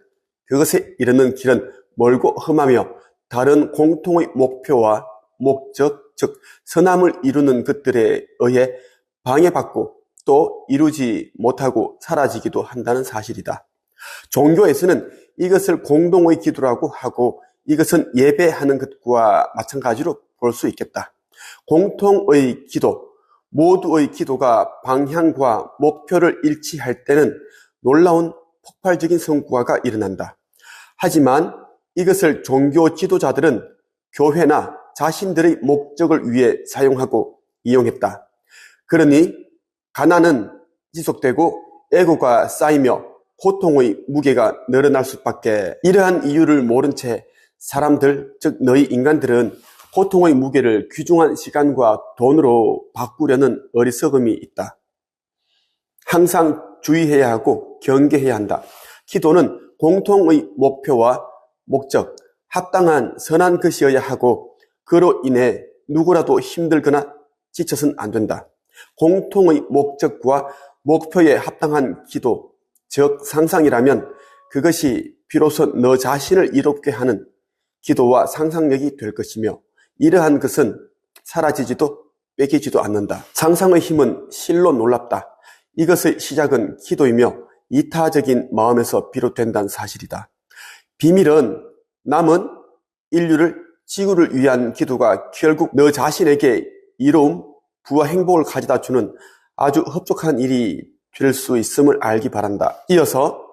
그것에 이르는 길은 멀고 험하며 다른 공통의 목표와 목적, 즉 선함을 이루는 것들에 의해 방해받고 또 이루지 못하고 사라지기도 한다는 사실이다. 종교에서는 이것을 공동의 기도라고 하고 이것은 예배하는 것과 마찬가지로 볼 수 있겠다. 공통의 기도, 모두의 기도가 방향과 목표를 일치할 때는 놀라운 폭발적인 성과가 일어난다. 하지만 이것을 종교 지도자들은 교회나 자신들의 목적을 위해 사용하고 이용했다. 그러니 가난은 지속되고 애고가 쌓이며 고통의 무게가 늘어날 수밖에. 이러한 이유를 모른 채 사람들, 즉 너희 인간들은 고통의 무게를 귀중한 시간과 돈으로 바꾸려는 어리석음이 있다. 항상 주의해야 하고 경계해야 한다. 기도는 공통의 목표와 목적, 합당한 선한 것이어야 하고 그로 인해 누구라도 힘들거나 지쳐서는 안 된다. 공통의 목적과 목표에 합당한 기도, 즉 상상이라면 그것이 비로소 너 자신을 이롭게 하는 기도와 상상력이 될 것이며 이러한 것은 사라지지도 뺏기지도 않는다. 상상의 힘은 실로 놀랍다. 이것의 시작은 기도이며 이타적인 마음에서 비롯된다는 사실이다. 비밀은 남은 인류를 지구를 위한 기도가 결국 너 자신에게 이로움, 부와 행복을 가져다 주는 아주 흡족한 일이 될 수 있음을 알기 바란다. 이어서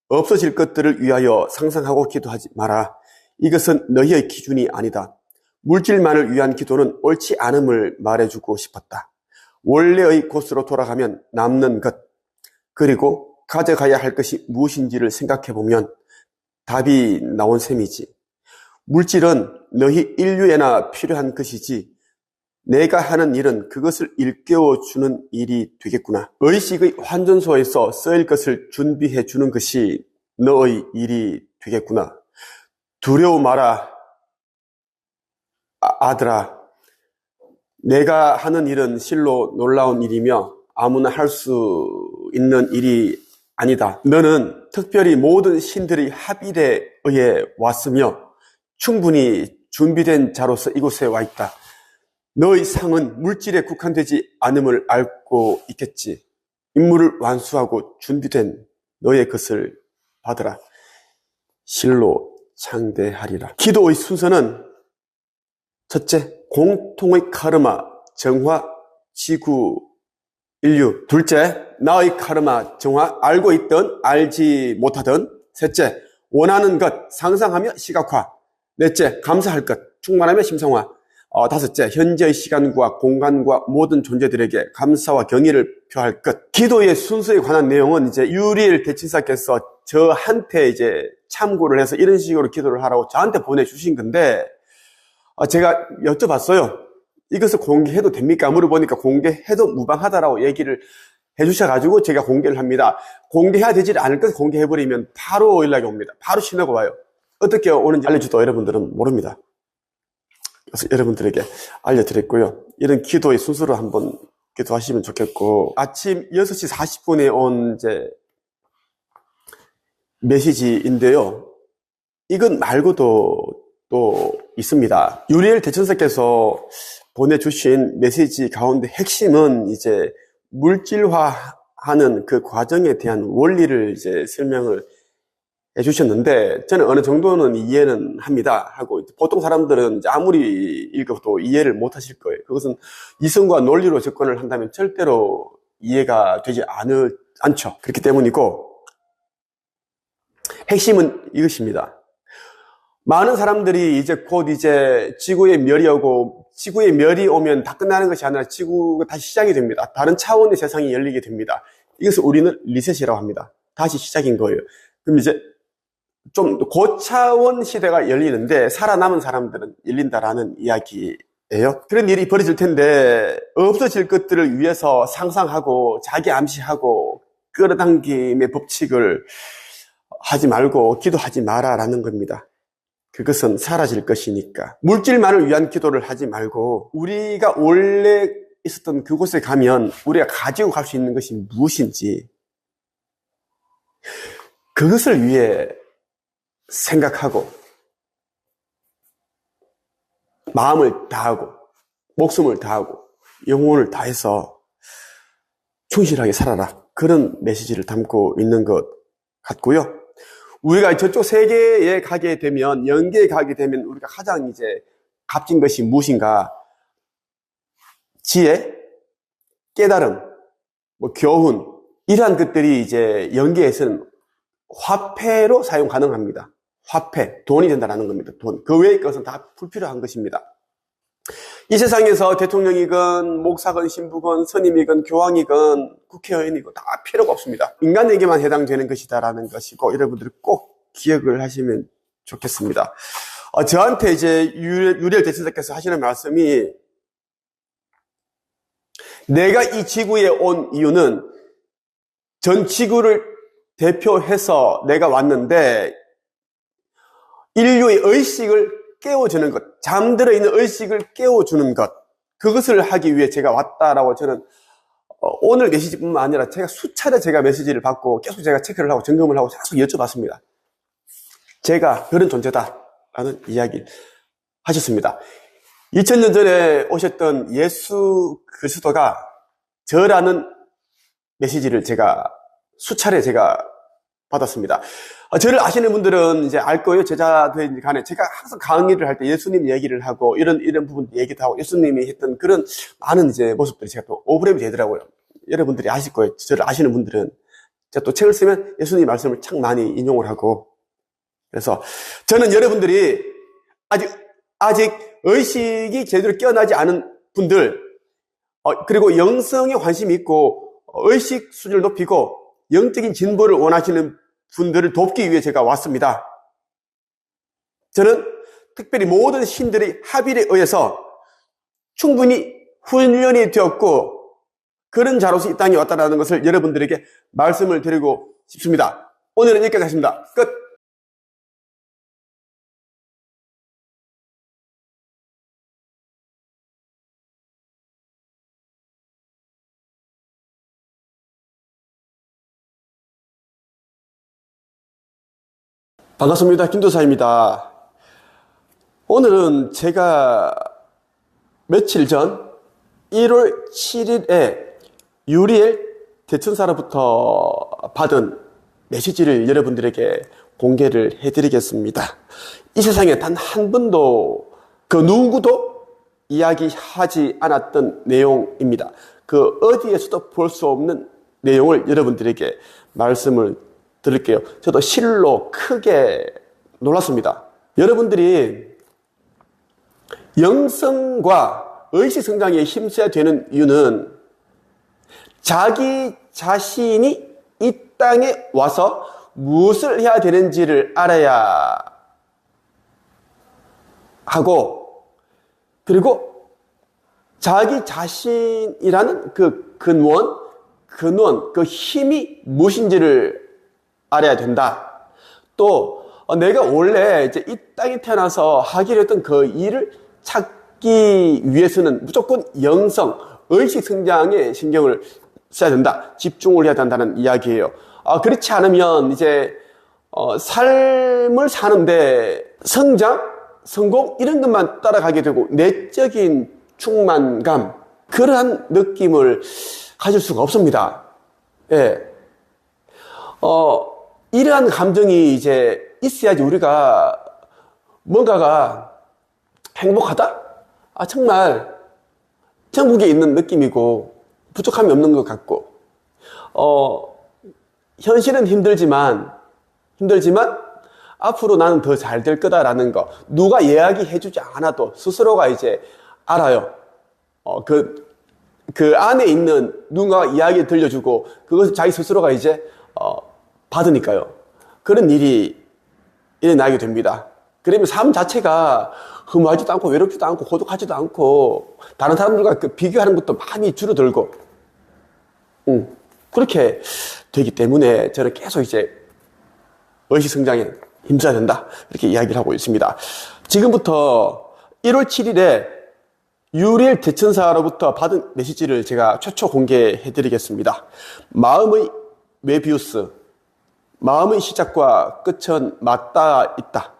없어질 것들을 위하여 상상하고 기도하지 마라. 이것은 너희의 기준이 아니다. 물질만을 위한 기도는 옳지 않음을 말해주고 싶었다. 원래의 곳으로 돌아가면 남는 것, 그리고 가져가야 할 것이 무엇인지를 생각해보면 답이 나온 셈이지. 물질은 너희 인류에나 필요한 것이지 내가 하는 일은 그것을 일깨워주는 일이 되겠구나. 의식의 환전소에서 쓰일 것을 준비해 주는 것이 너의 일이 되겠구나. 두려워 마라, 아들아. 내가 하는 일은 실로 놀라운 일이며 아무나 할 수 있는 일이 아니다. 너는 특별히 모든 신들의 합일에 의해 왔으며 충분히 준비된 자로서 이곳에 와 있다. 너의 상은 물질에 국한되지 않음을 알고 있겠지. 임무를 완수하고 준비된 너의 것을 받으라. 실로 창대하리라. 기도의 순서는 첫째, 공통의 카르마, 정화, 지구, 인류. 둘째, 나의 카르마, 정화, 알고 있든 알지 못하든. 셋째, 원하는 것, 상상하며 시각화. 넷째, 감사할 것, 충만하며 심성화. 다섯째, 현재의 시간과 공간과 모든 존재들에게 감사와 경의를 표할 것. 기도의 순서에 관한 내용은 이제 유리엘 대치사께서 저한테 이제 참고를 해서 이런 식으로 기도를 하라고 저한테 보내주신 건데, 제가 여쭤봤어요. 이것을 공개해도 됩니까? 물어보니까 공개해도 무방하다라고 얘기를 해주셔가지고 제가 공개를 합니다. 공개해야 되지 않을 것 공개해버리면 바로 연락이 옵니다. 바로 신호가 와요. 어떻게 오는지 알려줘도 여러분들은 모릅니다. 그래서 여러분들에게 알려드렸고요. 이런 기도의 순서로 한번 기도하시면 좋겠고, 아침 6시 40분에 온 이제 메시지인데요. 이건 말고도 또 있습니다. 유리엘 대천사께서 보내주신 메시지 가운데 핵심은 이제 물질화하는 그 과정에 대한 원리를 이제 설명을 해주셨는데, 저는 어느 정도는 이해는 합니다. 하고, 보통 사람들은 이제 아무리 읽어도 이해를 못 하실 거예요. 그것은 이성과 논리로 접근을 한다면 절대로 이해가 되지 않죠. 그렇기 때문이고, 핵심은 이것입니다. 많은 사람들이 이제 곧 이제 지구의 멸이 오고, 지구의 멸이 오면 다 끝나는 것이 아니라 지구가 다시 시작이 됩니다. 다른 차원의 세상이 열리게 됩니다. 이것을 우리는 리셋이라고 합니다. 다시 시작인 거예요. 그럼 이제 좀 고차원 시대가 열리는데 살아남은 사람들은 열린다라는 이야기예요. 그런 일이 벌어질 텐데 없어질 것들을 위해서 상상하고 자기 암시하고 끌어당김의 법칙을 하지 말고 기도하지 마라라는 겁니다. 그것은 사라질 것이니까. 물질만을 위한 기도를 하지 말고 우리가 원래 있었던 그곳에 가면 우리가 가지고 갈 수 있는 것이 무엇인지 그것을 위해 생각하고 마음을 다하고 목숨을 다하고 영혼을 다해서 충실하게 살아라. 그런 메시지를 담고 있는 것 같고요. 우리가 저쪽 세계에 가게 되면, 영계에 가게 되면 우리가 가장 이제 값진 것이 무엇인가? 지혜, 깨달음, 교훈, 이러한 것들이 이제 영계에서는 화폐로 사용 가능합니다. 화폐, 돈이 된다는 겁니다. 돈. 그 외의 것은 다 불필요한 것입니다. 이 세상에서 대통령이건 목사건 신부건 스님이건 교황이건 국회의원이건 다 필요가 없습니다. 인간에게만 해당되는 것이다라는 것이고 여러분들이 꼭 기억을 하시면 좋겠습니다. 저한테 이제 유리엘 대천사께서 하시는 말씀이 내가 이 지구에 온 이유는 전 지구를 대표해서 내가 왔는데 인류의 의식을 깨워주는 것, 잠들어 있는 의식을 깨워주는 것, 그것을 하기 위해 제가 왔다라고 저는 오늘 메시지뿐만 아니라 제가 수차례 제가 메시지를 받고 계속 제가 체크를 하고 점검을 하고 계속 여쭤봤습니다. 제가 그런 존재다라는 이야기를 하셨습니다. 2000년 전에 오셨던 예수 그리스도가 저라는 메시지를 제가 수차례 제가 받았습니다. 저를 아시는 분들은 이제 알 거예요. 제자들 간에 제가 항상 강의를 할 때 예수님 얘기를 하고 이런 부분 얘기도 하고 예수님이 했던 그런 많은 이제 모습들이 제가 또 오버랩이 되더라고요. 여러분들이 아실 거예요. 저를 아시는 분들은 제가 또 책을 쓰면 예수님 말씀을 참 많이 인용을 하고 그래서 저는 여러분들이 아직 의식이 제대로 깨어나지 않은 분들 그리고 영성에 관심이 있고 의식 수준을 높이고 영적인 진보를 원하시는 분들을 돕기 위해 제가 왔습니다. 저는 특별히 모든 신들의 합의에 의해서 충분히 훈련이 되었고 그런 자로서 이 땅에 왔다는 것을 여러분들에게 말씀을 드리고 싶습니다. 오늘은 여기까지 하겠습니다. 끝! 반갑습니다. 김도사입니다. 오늘은 제가 며칠 전 1월 7일에 유리엘 대천사로부터 받은 메시지를 여러분들에게 공개를 해드리겠습니다. 이 세상에 단 한 번도 그 누구도 이야기하지 않았던 내용입니다. 그 어디에서도 볼 수 없는 내용을 여러분들에게 말씀을 드릴게요. 저도 실로 크게 놀랐습니다. 여러분들이 영성과 의식 성장에 힘써야 되는 이유는 자기 자신이 이 땅에 와서 무엇을 해야 되는지를 알아야 하고, 그리고 자기 자신이라는 그 근원, 그 힘이 무엇인지를 알아야 된다. 또 내가 원래 이제 이 땅에 태어나서 하기로 했던 그 일을 찾기 위해서는 무조건 영성, 의식 성장에 신경을 써야 된다. 집중을 해야 된다는 이야기예요. 그렇지 않으면 이제 삶을 사는데 성장, 성공 이런 것만 따라가게 되고 내적인 충만감, 그러한 느낌을 가질 수가 없습니다. 예. 이러한 감정이 이제 있어야지 우리가 뭔가가 행복하다? 정말 천국에 있는 느낌이고 부족함이 없는 것 같고, 현실은 힘들지만 앞으로 나는 더 잘 될 거다라는 거, 누가 이야기해주지 않아도 스스로가 이제 알아요. 그 안에 있는 누군가 이야기 들려주고 그것을 자기 스스로가 이제 받으니까요. 그런 일이 일어나게 됩니다. 그러면 삶 자체가 허무하지도 않고 외롭지도 않고 고독하지도 않고 다른 사람들과 비교하는 것도 많이 줄어들고, 그렇게 되기 때문에 저는 계속 이제 의식성장에 힘써야 된다, 이렇게 이야기를 하고 있습니다. 지금부터 1월 7일에 유리엘 대천사로부터 받은 메시지를 제가 최초 공개해 드리겠습니다. 마음의 메비우스, 마음의 시작과 끝은 맞닿아 있다.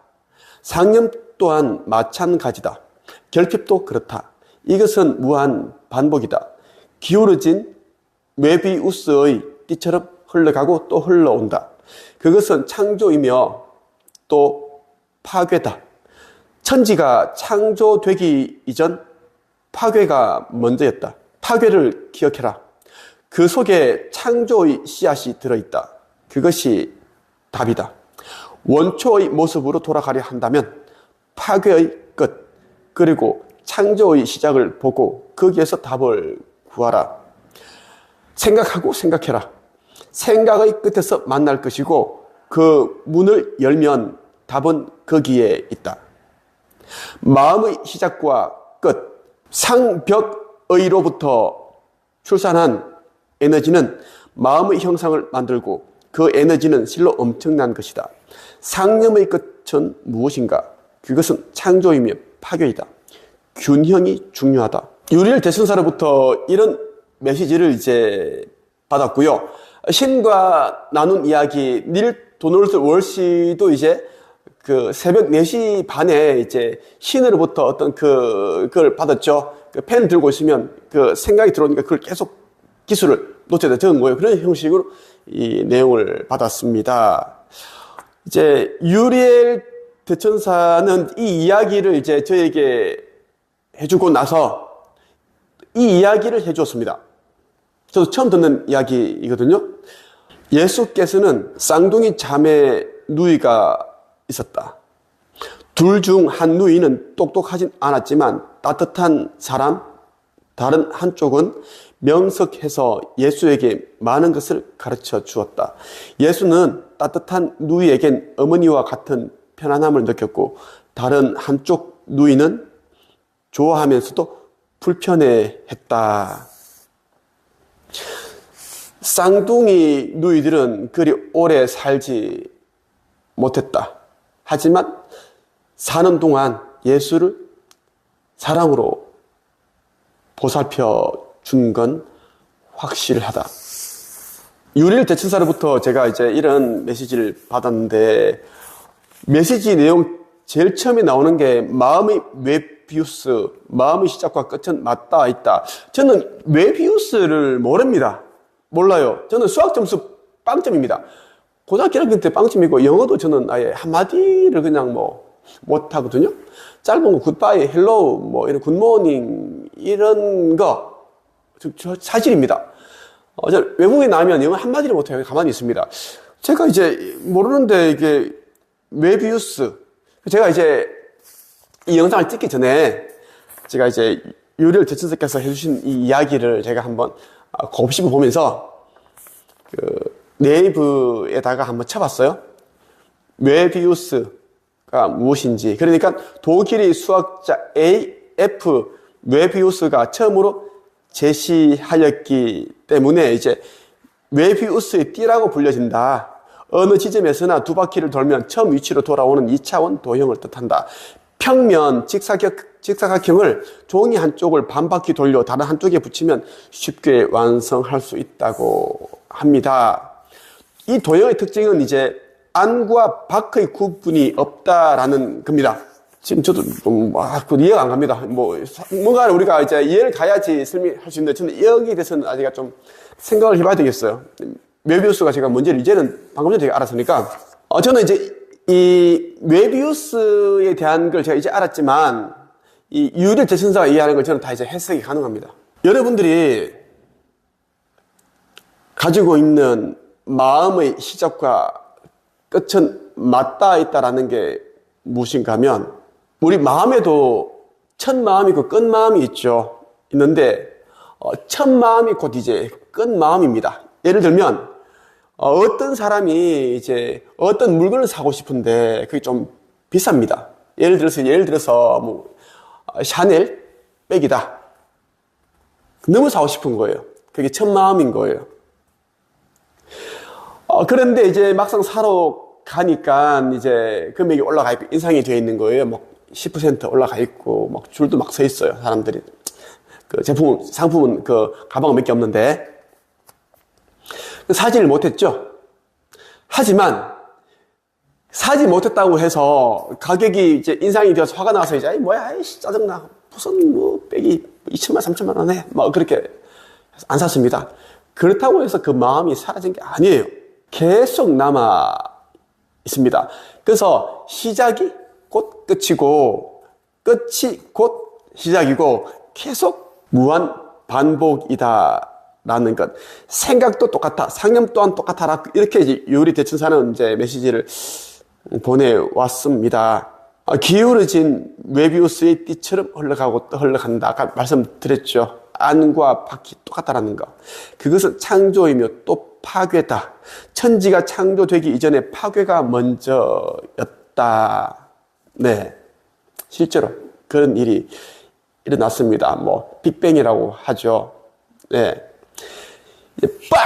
상념 또한 마찬가지다. 결핍도 그렇다. 이것은 무한 반복이다. 기울어진 메비우스의 띠처럼 흘러가고 또 흘러온다. 그것은 창조이며 또 파괴다. 천지가 창조되기 이전 파괴가 먼저였다. 파괴를 기억해라. 그 속에 창조의 씨앗이 들어있다. 그것이 답이다. 원초의 모습으로 돌아가려 한다면 파괴의 끝, 그리고 창조의 시작을 보고 거기에서 답을 구하라. 생각하고 생각해라. 생각의 끝에서 만날 것이고 그 문을 열면 답은 거기에 있다. 마음의 시작과 끝, 상벽의로부터 출산한 에너지는 마음의 형상을 만들고 그 에너지는 실로 엄청난 것이다. 상념의 끝은 무엇인가? 그것은 창조이며 파괴이다. 균형이 중요하다. 유리엘 대천사로부터 이런 메시지를 이제 받았고요. 신과 나눈 이야기, 닐 도널드 월시도 이제 그 새벽 4시 반에 이제 신으로부터 어떤 그걸 받았죠. 그 펜 들고 있으면 그 생각이 들어오니까 그걸 계속 기술을 노트에다 적은 거예요. 그런 형식으로 이 내용을 받았습니다. 이제 유리엘 대천사는 이 이야기를 이제 저에게 해주고 나서 이 이야기를 해주었습니다. 저도 처음 듣는 이야기이거든요. 예수께서는 쌍둥이 자매 누이가 있었다. 둘 중 한 누이는 똑똑하진 않았지만 따뜻한 사람, 다른 한쪽은 명석해서 예수에게 많은 것을 가르쳐 주었다. 예수는 따뜻한 누이에겐 어머니와 같은 편안함을 느꼈고 다른 한쪽 누이는 좋아하면서도 불편해했다. 쌍둥이 누이들은 그리 오래 살지 못했다. 하지만 사는 동안 예수를 사랑으로 보살펴 준 건 확실하다. 유리엘 대천사로부터 제가 이제 이런 메시지를 받았는데 메시지 내용 제일 처음에 나오는 게 마음의 웨비우스, 마음의 시작과 끝은 맞닿아 있다. 저는 웨비우스를 모릅니다. 몰라요. 저는 수학 점수 빵점입니다. 고등학교 1학년 때 빵점이고 영어도 저는 아예 한마디를 그냥 뭐 못하거든요. 짧은 거 굿바이, 헬로우, 뭐 이런 굿모닝 이런 거 저 사실입니다. 저 외국에 나면 영어 한마디를 못해요. 가만히 있습니다. 제가 이제 모르는데 이게 웨비우스, 제가 이제 이 영상을 찍기 전에 제가 이제 유리엘 대천사께서 해주신 이 이야기를 제가 한번 곱씹어 보면서 그 네이버에다가 한번 쳐봤어요. 웨비우스가 무엇인지. 그러니까 독일의 수학자 A.F. 웨비우스가 처음으로 제시하였기 때문에 이제 웨비우스의 띠라고 불려진다. 어느 지점에서나 두 바퀴를 돌면 처음 위치로 돌아오는 2차원 도형을 뜻한다. 평면 직사각형을 종이 한쪽을 반바퀴 돌려 다른 한쪽에 붙이면 쉽게 완성할 수 있다고 합니다. 이 도형의 특징은 이제 안과 밖의 구분이 없다라는 겁니다. 지금 저도 이해가 안 갑니다. 뭔가 우리가 이제 이해를 가야지 설명할 수 있는데 저는 여기에 대해서는 아직 좀 생각을 해봐야 되겠어요. 웨비우스가 제가 뭔지를 이제는 방금 전에 제가 알았으니까 저는 이제 이 웨비우스에 대한 걸 제가 이제 알았지만 이 유리엘 대천사가 이해하는 걸 저는 다 이제 해석이 가능합니다. 여러분들이 가지고 있는 마음의 시작과 끝은 맞닿아 있다라는 게 무엇인가 하면 우리 마음에도 첫 마음이 있고 끝 마음이 있는데 첫 마음이 곧 이제 끝 마음입니다. 예를 들면 어떤 사람이 이제 어떤 물건을 사고 싶은데 그게 좀 비쌉니다. 예를 들어서 뭐 샤넬 백이다. 너무 사고 싶은 거예요. 그게 첫 마음인 거예요. 그런데 이제 막상 사러 가니까 이제 금액이 올라가 있고 인상이 되어 있는 거예요. 막 10% 올라가 있고 막 줄도 막 서 있어요. 사람들이 그 상품은 그 가방은 몇 개 없는데 사지를 못했죠. 하지만 사지 못했다고 해서 가격이 이제 인상이 되어서 화가 나서 이제 아이씨 짜증나 무슨 뭐 백이 2천만 3천만 원에 막 그렇게 안 샀습니다. 그렇다고 해서 그 마음이 사라진 게 아니에요. 계속 남아 있습니다. 그래서 시작이 곧 끝이고 끝이 곧 시작이고 계속 무한 반복이다라는 것. 생각도 똑같아, 상념 또한 똑같아라. 이렇게 이제 유리 대천사는 이제 메시지를 보내왔습니다. 기울어진 웨비우스의 띠처럼 흘러가고 또 흘러간다. 아까 말씀드렸죠. 안과 밖이 똑같다라는 거. 그것은 창조이며 또 파괴다. 천지가 창조되기 이전에 파괴가 먼저였다. 네. 실제로 그런 일이 일어났습니다. 뭐, 빅뱅이라고 하죠. 네. 이제 빡!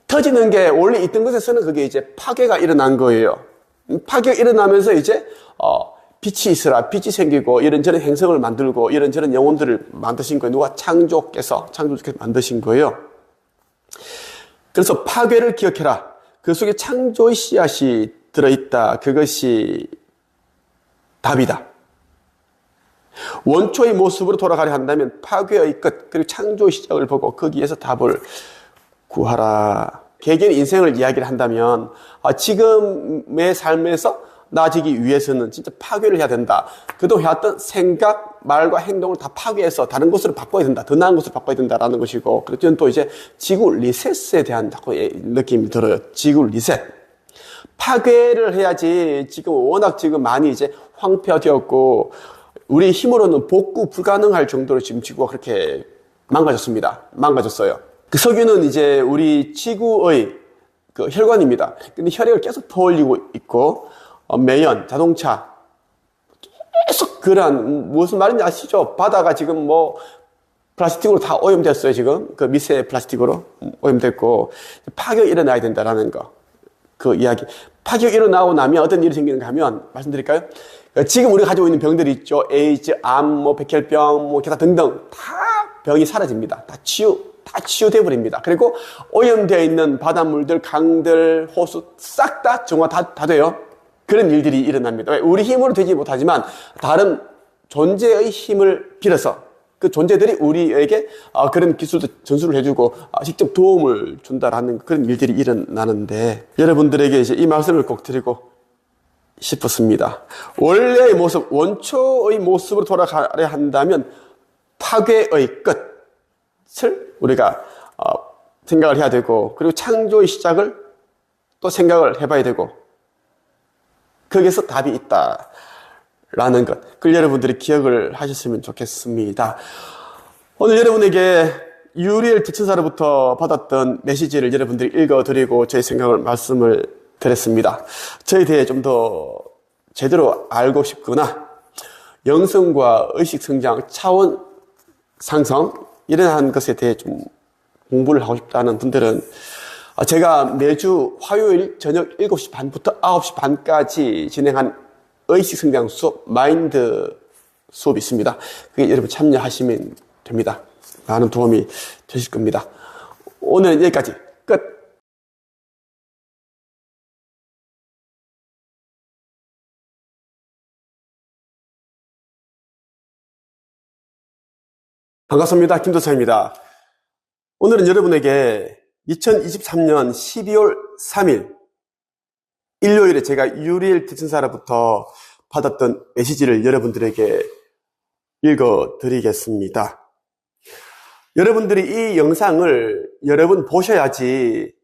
터지는 게 원래 있던 것에서는 그게 이제 파괴가 일어난 거예요. 파괴가 일어나면서 이제, 빛이 있으라, 빛이 생기고, 이런저런 행성을 만들고, 이런저런 영혼들을 만드신 거예요. 누가 창조께서 만드신 거예요. 그래서 파괴를 기억해라. 그 속에 창조의 씨앗이 들어있다. 그것이 답이다. 원초의 모습으로 돌아가려 한다면 파괴의 끝, 그리고 창조의 시작을 보고 거기에서 답을 구하라. 개개인 인생을 이야기를 한다면 지금의 삶에서 나아지기 위해서는 진짜 파괴를 해야 된다. 그동안 해왔던 생각, 말과 행동을 다 파괴해서 다른 것으로 바꿔야 된다. 더 나은 것으로 바꿔야 된다라는 것이고, 그리고 저는 또 이제 지구 리셋에 대한 자꾸 느낌이 들어요. 지구 리셋. 파괴를 해야지 지금 워낙 지금 많이 이제 황폐화되었고, 우리 힘으로는 복구 불가능할 정도로 지금 지구가 그렇게 망가졌어요. 그 석유는 이제 우리 지구의 그 혈관입니다. 근데 혈액을 계속 퍼올리고 있고, 매연, 자동차, 계속 그런, 무슨 말인지 아시죠? 바다가 지금 뭐, 플라스틱으로 다 오염됐어요, 지금. 그 미세 플라스틱으로 오염됐고, 파격이 일어나야 된다라는 거. 그 이야기. 파격이 일어나고 나면 어떤 일이 생기는가 하면, 말씀드릴까요? 지금 우리가 가지고 있는 병들이 있죠. 에이즈, 암, 뭐, 백혈병, 뭐, 기타 등등. 다 병이 사라집니다. 다 치유돼 버립니다. 그리고 오염되어 있는 바닷물들, 강들, 호수 싹 다 정화 다 돼요. 그런 일들이 일어납니다. 우리 힘으로 되지 못하지만 다른 존재의 힘을 빌어서 그 존재들이 우리에게 그런 기술도 전수를 해주고 직접 도움을 준다라는 그런 일들이 일어나는데, 여러분들에게 이제 이 말씀을 꼭 드리고 싶었습니다. 원래의 모습, 원초의 모습으로 돌아가야 한다면 파괴의 끝을 우리가 생각을 해야 되고, 그리고 창조의 시작을 또 생각을 해봐야 되고, 거기에서 답이 있다라는 것, 그걸 여러분들이 기억을 하셨으면 좋겠습니다. 오늘 여러분에게 유리엘 대천사로부터 받았던 메시지를 여러분들이 읽어드리고 제 생각을 말씀을 드렸습니다. 저에 대해 좀 더 제대로 알고 싶거나 영성과 의식 성장, 차원 상승 이러한 것에 대해 좀 공부를 하고 싶다는 분들은 제가 매주 화요일 저녁 7시 반부터 9시 반까지 진행한 의식 성장 수업, 마인드 수업이 있습니다. 그게 여러분 참여하시면 됩니다. 많은 도움이 되실 겁니다. 오늘은 여기까지 끝. 반갑습니다. 김도사입니다. 오늘은 여러분에게 2023년 12월 3일 일요일에 제가 유리엘 대천사로부터 받았던 메시지를 여러분들에게 읽어드리겠습니다. 여러분들이 이 영상을 여러 번 보셔야지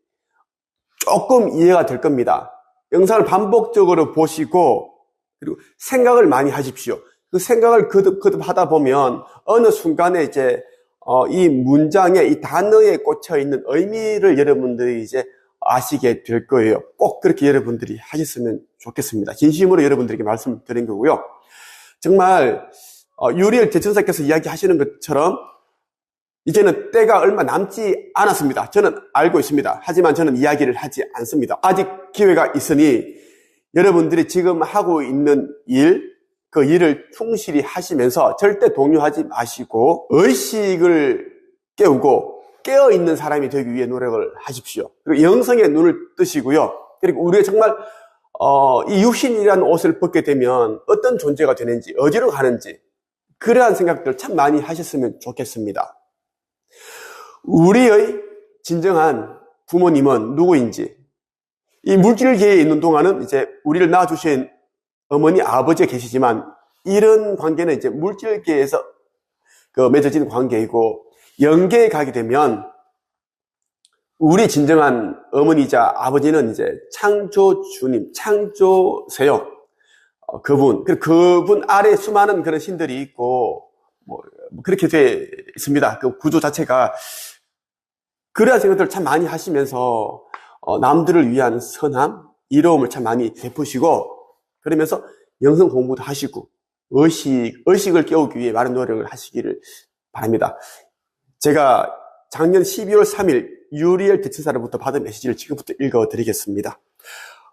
조금 이해가 될 겁니다. 영상을 반복적으로 보시고 그리고 생각을 많이 하십시오. 그 생각을 거듭 하다 보면 어느 순간에 이제 이 문장에 이 단어에 꽂혀 있는 의미를 여러분들이 이제 아시게 될 거예요. 꼭 그렇게 여러분들이 하셨으면 좋겠습니다. 진심으로 여러분들에게 말씀드린 거고요. 정말 유리엘 대천사께서 이야기하시는 것처럼 이제는 때가 얼마 남지 않았습니다. 저는 알고 있습니다. 하지만 저는 이야기를 하지 않습니다. 아직 기회가 있으니 여러분들이 지금 하고 있는 일, 그 일을 충실히 하시면서 절대 동요하지 마시고 의식을 깨우고 깨어있는 사람이 되기 위해 노력을 하십시오. 그리고 영성의 눈을 뜨시고요. 그리고 우리가 정말 이 육신이라는 옷을 벗게 되면 어떤 존재가 되는지, 어디로 가는지 그러한 생각들 참 많이 하셨으면 좋겠습니다. 우리의 진정한 부모님은 누구인지, 이 물질계에 있는 동안은 이제 우리를 낳아주신 어머니, 아버지가 계시지만 이런 관계는 이제 물질계에서 맺어진 관계이고, 영계에 가게 되면 우리 진정한 어머니자 아버지는 이제 창조주님, 창조세요. 그분 아래 수많은 그런 신들이 있고, 그렇게 돼 있습니다. 그 구조 자체가. 그러한 생각들을 참 많이 하시면서, 남들을 위한 선함, 이로움을 참 많이 베푸시고, 그러면서 영성 공부도 하시고, 의식을 깨우기 위해 많은 노력을 하시기를 바랍니다. 제가 작년 12월 3일 유리엘 대천사로부터 받은 메시지를 지금부터 읽어드리겠습니다.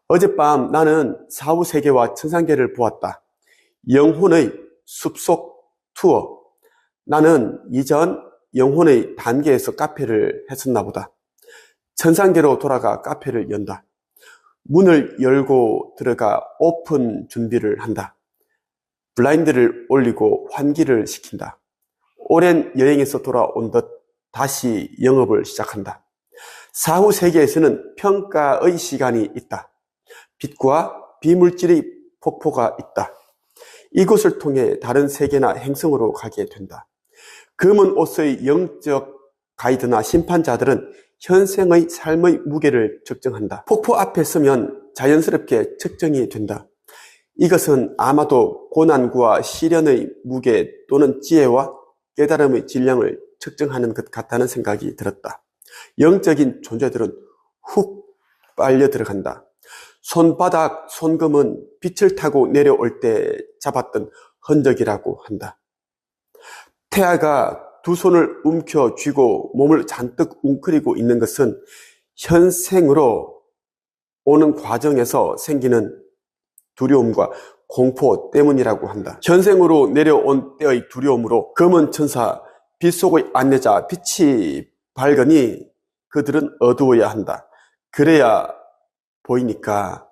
어젯밤 나는 사후세계와 천상계를 보았다. 영혼의 숲속 투어. 나는 이전 영혼의 단계에서 카페를 했었나 보다. 천상계로 돌아가 카페를 연다. 문을 열고 들어가 오픈 준비를 한다. 블라인드를 올리고 환기를 시킨다. 오랜 여행에서 돌아온 듯 다시 영업을 시작한다. 사후 세계에서는 평가의 시간이 있다. 빛과 비물질의 폭포가 있다. 이곳을 통해 다른 세계나 행성으로 가게 된다. 검은 옷의 영적 가이드나 심판자들은 현생의 삶의 무게를 측정한다. 폭포 앞에 서면 자연스럽게 측정이 된다. 이것은 아마도 고난과 시련의 무게 또는 지혜와 깨달음의 질량을 측정하는 것 같다는 생각이 들었다. 영적인 존재들은 훅 빨려 들어간다. 손바닥 손금은 빛을 타고 내려올 때 잡았던 흔적이라고 한다. 태아가 두 손을 움켜 쥐고 몸을 잔뜩 웅크리고 있는 것은 현생으로 오는 과정에서 생기는 두려움과 공포 때문이라고 한다. 현생으로 내려온 때의 두려움으로 검은 천사, 빛 속의 안내자, 빛이 밝으니 그들은 어두워야 한다. 그래야 보이니까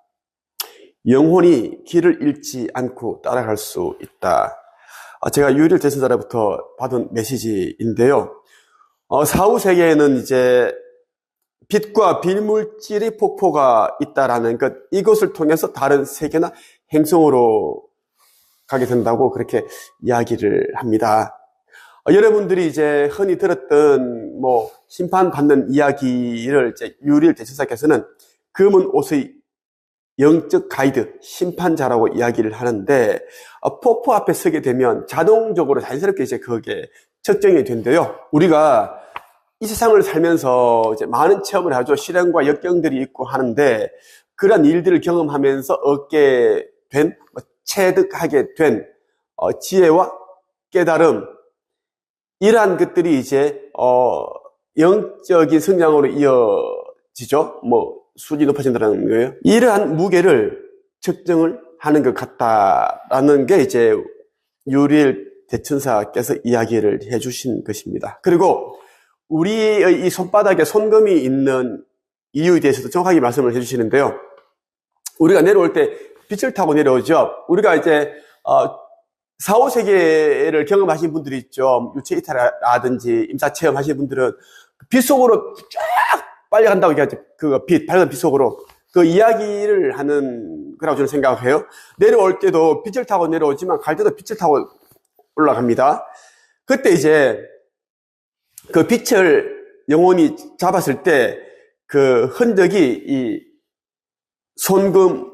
영혼이 길을 잃지 않고 따라갈 수 있다. 제가 유일일 대선자로부터 받은 메시지인데요. 사후 세계에는 이제 빛과 비물질의 폭포가 있다라는 것, 이것을 통해서 다른 세계나 행성으로 가게 된다고 그렇게 이야기를 합니다. 여러분들이 이제 흔히 들었던 심판받는 이야기를 이제 유리일 대천사께서는 검은 옷의 영적 가이드, 심판자라고 이야기를 하는데, 폭포 앞에 서게 되면 자동적으로 자연스럽게 이제 그게 측정이 된대요. 우리가 이 세상을 살면서 이제 많은 체험을 하죠. 시련과 역경들이 있고 하는데, 그런 일들을 경험하면서 얻게 된, 체득하게 된 지혜와 깨달음, 이러한 것들이 이제 영적인 성장으로 이어지죠. 수준이 높아진다는 거예요. 이러한 무게를 측정을 하는 것 같다라는 게 이제 유리엘 대천사께서 이야기를 해주신 것입니다. 그리고 우리의 이 손바닥에 손금이 있는 이유에 대해서도 정확하게 말씀을 해주시는데요. 우리가 내려올 때 빛을 타고 내려오죠. 우리가 이제 4, 5세계를 경험하신 분들이 있죠. 유체 이탈이라든지 임사 체험하신 분들은 빛 속으로 쫙 빨려간다고 얘기하죠. 그 빛, 밝은 빛 속으로. 그 이야기를 하는 거라고 저는 생각을 해요. 내려올 때도 빛을 타고 내려오지만 갈 때도 빛을 타고 올라갑니다. 그때 이제 그 빛을 영혼이 잡았을 때 그 흔적이 이 손금이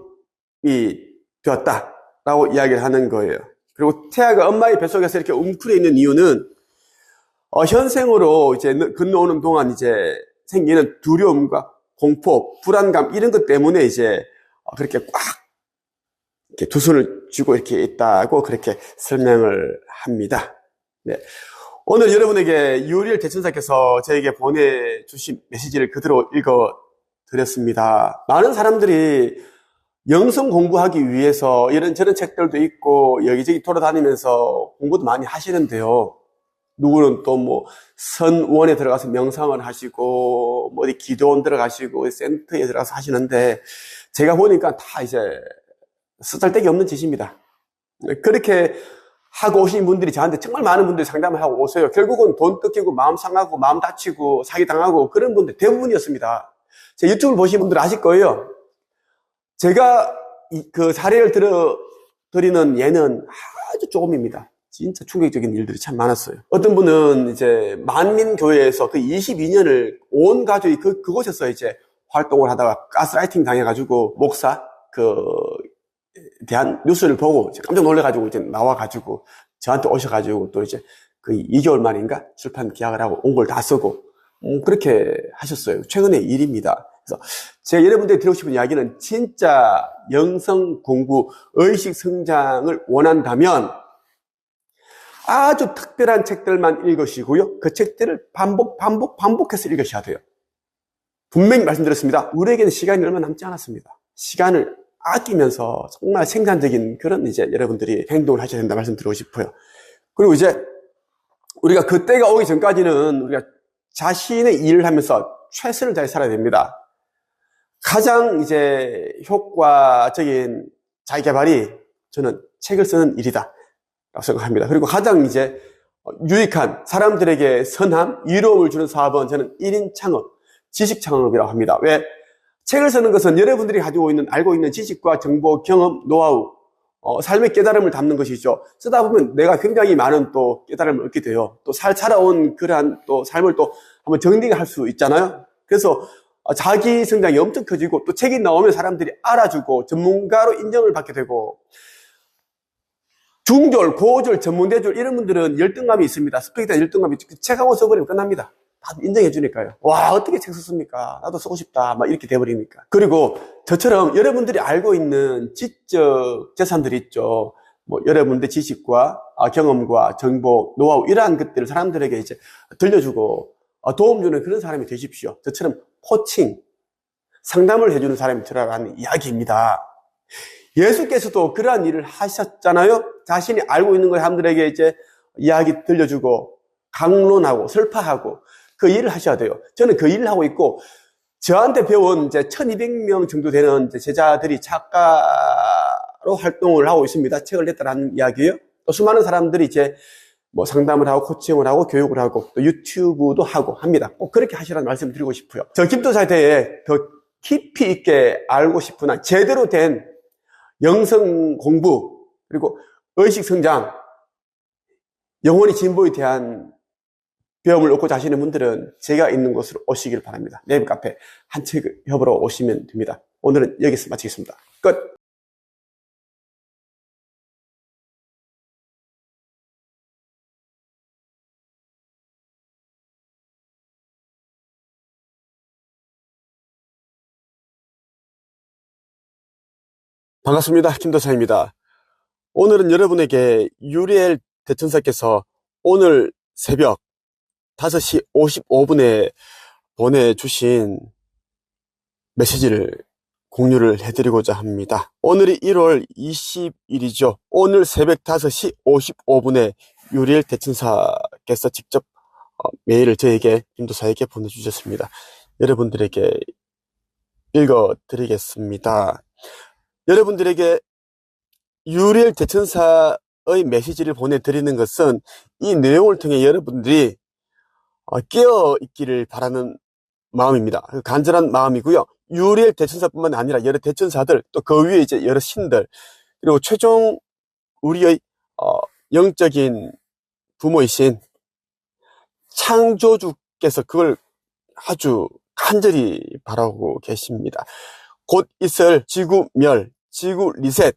되었다라고 이야기를 하는 거예요. 그리고 태아가 엄마의 뱃속에서 이렇게 웅크려 있는 이유는 현생으로 이제 건너오는 동안 이제 생기는 두려움과 공포, 불안감 이런 것 때문에 이제 그렇게 꽉 이렇게 두 손을 쥐고 이렇게 있다고 그렇게 설명을 합니다. 네. 오늘 여러분에게 유리엘 대천사께서 저에게 보내주신 메시지를 그대로 읽어드렸습니다. 많은 사람들이 영성 공부하기 위해서 이런저런 책들도 있고 여기저기 돌아다니면서 공부도 많이 하시는데요. 누구는 또 선원에 들어가서 명상을 하시고 어디 기도원 들어가시고 센터에 들어가서 하시는데 제가 보니까 다 이제 쓰잘데기 없는 짓입니다. 그렇게 하고 오신 분들이 저한테 정말 많은 분들이 상담을 하고 오세요. 결국은 돈 뜯기고 마음 상하고 마음 다치고 사기당하고 그런 분들 대부분이었습니다. 제 유튜브를 보신 분들은 아실 거예요. 제가 그 사례를 드리는 예는 아주 조금입니다. 진짜 충격적인 일들이 참 많았어요. 어떤 분은 이제 만민교회에서 그 22년을 온 가족이 그곳에서 이제 활동을 하다가 가스라이팅 당해가지고 목사 대한 뉴스를 보고 깜짝 놀래가지고 이제 나와가지고 저한테 오셔가지고 또 이제 그 2개월 만인가 출판 계약을 하고 온 걸 다 쓰고 그렇게 하셨어요. 최근의 일입니다. 그래서 제가 여러분들이 드리고 싶은 이야기는 진짜 영성 공부, 의식 성장을 원한다면 아주 특별한 책들만 읽으시고요. 그 책들을 반복해서 읽으셔야 돼요. 분명히 말씀드렸습니다. 우리에게는 시간이 얼마 남지 않았습니다. 시간을 아끼면서 정말 생산적인 그런 이제 여러분들이 행동을 하셔야 된다 말씀드리고 싶어요. 그리고 이제 우리가 그때가 오기 전까지는 우리가 자신의 일을 하면서 최선을 다해 살아야 됩니다. 가장 이제 효과적인 자기개발이 저는 책을 쓰는 일이다 라고 생각합니다. 그리고 가장 이제 유익한 사람들에게 선함, 이로움을 주는 사업은 저는 1인 창업, 지식 창업이라고 합니다. 왜? 책을 쓰는 것은 여러분들이 가지고 있는, 알고 있는 지식과 정보, 경험, 노하우, 삶의 깨달음을 담는 것이죠. 쓰다 보면 내가 굉장히 많은 또 깨달음을 얻게 돼요. 또 살아온 그러한 또 삶을 또 한번 정리할 수 있잖아요. 그래서 자기 성장이 엄청 커지고 또 책이 나오면 사람들이 알아주고 전문가로 인정을 받게 되고 중졸, 고졸, 전문대졸 이런 분들은 열등감이 있습니다. 스펙에 열등감이 있죠. 책 한 권 써버리면 끝납니다. 다 인정해 주니까요. 와, 어떻게 책 썼습니까? 나도 쓰고 싶다. 막 이렇게 돼버리니까. 그리고 저처럼 여러분들이 알고 있는 지적 재산들이 있죠. 여러분들 지식과 경험과 정보, 노하우 이러한 것들을 사람들에게 이제 들려주고 도움 주는 그런 사람이 되십시오. 저처럼 코칭, 상담을 해주는 사람이 되라는 이야기입니다. 예수께서도 그러한 일을 하셨잖아요. 자신이 알고 있는 걸 사람들에게 이제 이야기 들려주고 강론하고 설파하고 그 일을 하셔야 돼요. 저는 그 일을 하고 있고 저한테 배운 이제 1200명 정도 되는 이제 제자들이 작가로 활동을 하고 있습니다. 책을 냈다라는 이야기예요. 또 수많은 사람들이 이제 뭐 상담을 하고 코칭을 하고 교육을 하고 또 유튜브도 하고 합니다. 꼭 그렇게 하시라는 말씀을 드리고 싶어요. 저 김도사에 대해 더 깊이 있게 알고 싶은 한 제대로 된 영성 공부 그리고 의식 성장, 영혼의 진보에 대한 배움을 얻고자 하시는 분들은 제가 있는 곳으로 오시길 바랍니다. 네이버 카페 한책협으로 오시면 됩니다. 오늘은 여기서 마치겠습니다. 끝! 반갑습니다. 김도사입니다. 오늘은 여러분에게 유리엘 대천사께서 오늘 새벽 5시 55분에 보내주신 메시지를 공유를 해드리고자 합니다. 오늘이 1월 20일이죠. 오늘 새벽 5시 55분에 유리엘 대천사께서 직접 메일을 저에게, 김도사에게 보내주셨습니다. 여러분들에게 읽어드리겠습니다. 여러분들에게 유리엘 대천사의 메시지를 보내드리는 것은 이 내용을 통해 여러분들이 깨어있기를 바라는 마음입니다. 간절한 마음이고요. 유리엘 대천사뿐만 아니라 여러 대천사들, 또 그 위에 이제 여러 신들, 그리고 최종 우리의 영적인 부모이신 창조주께서 그걸 아주 간절히 바라고 계십니다. 곧 있을 지구멸, 지구 리셋,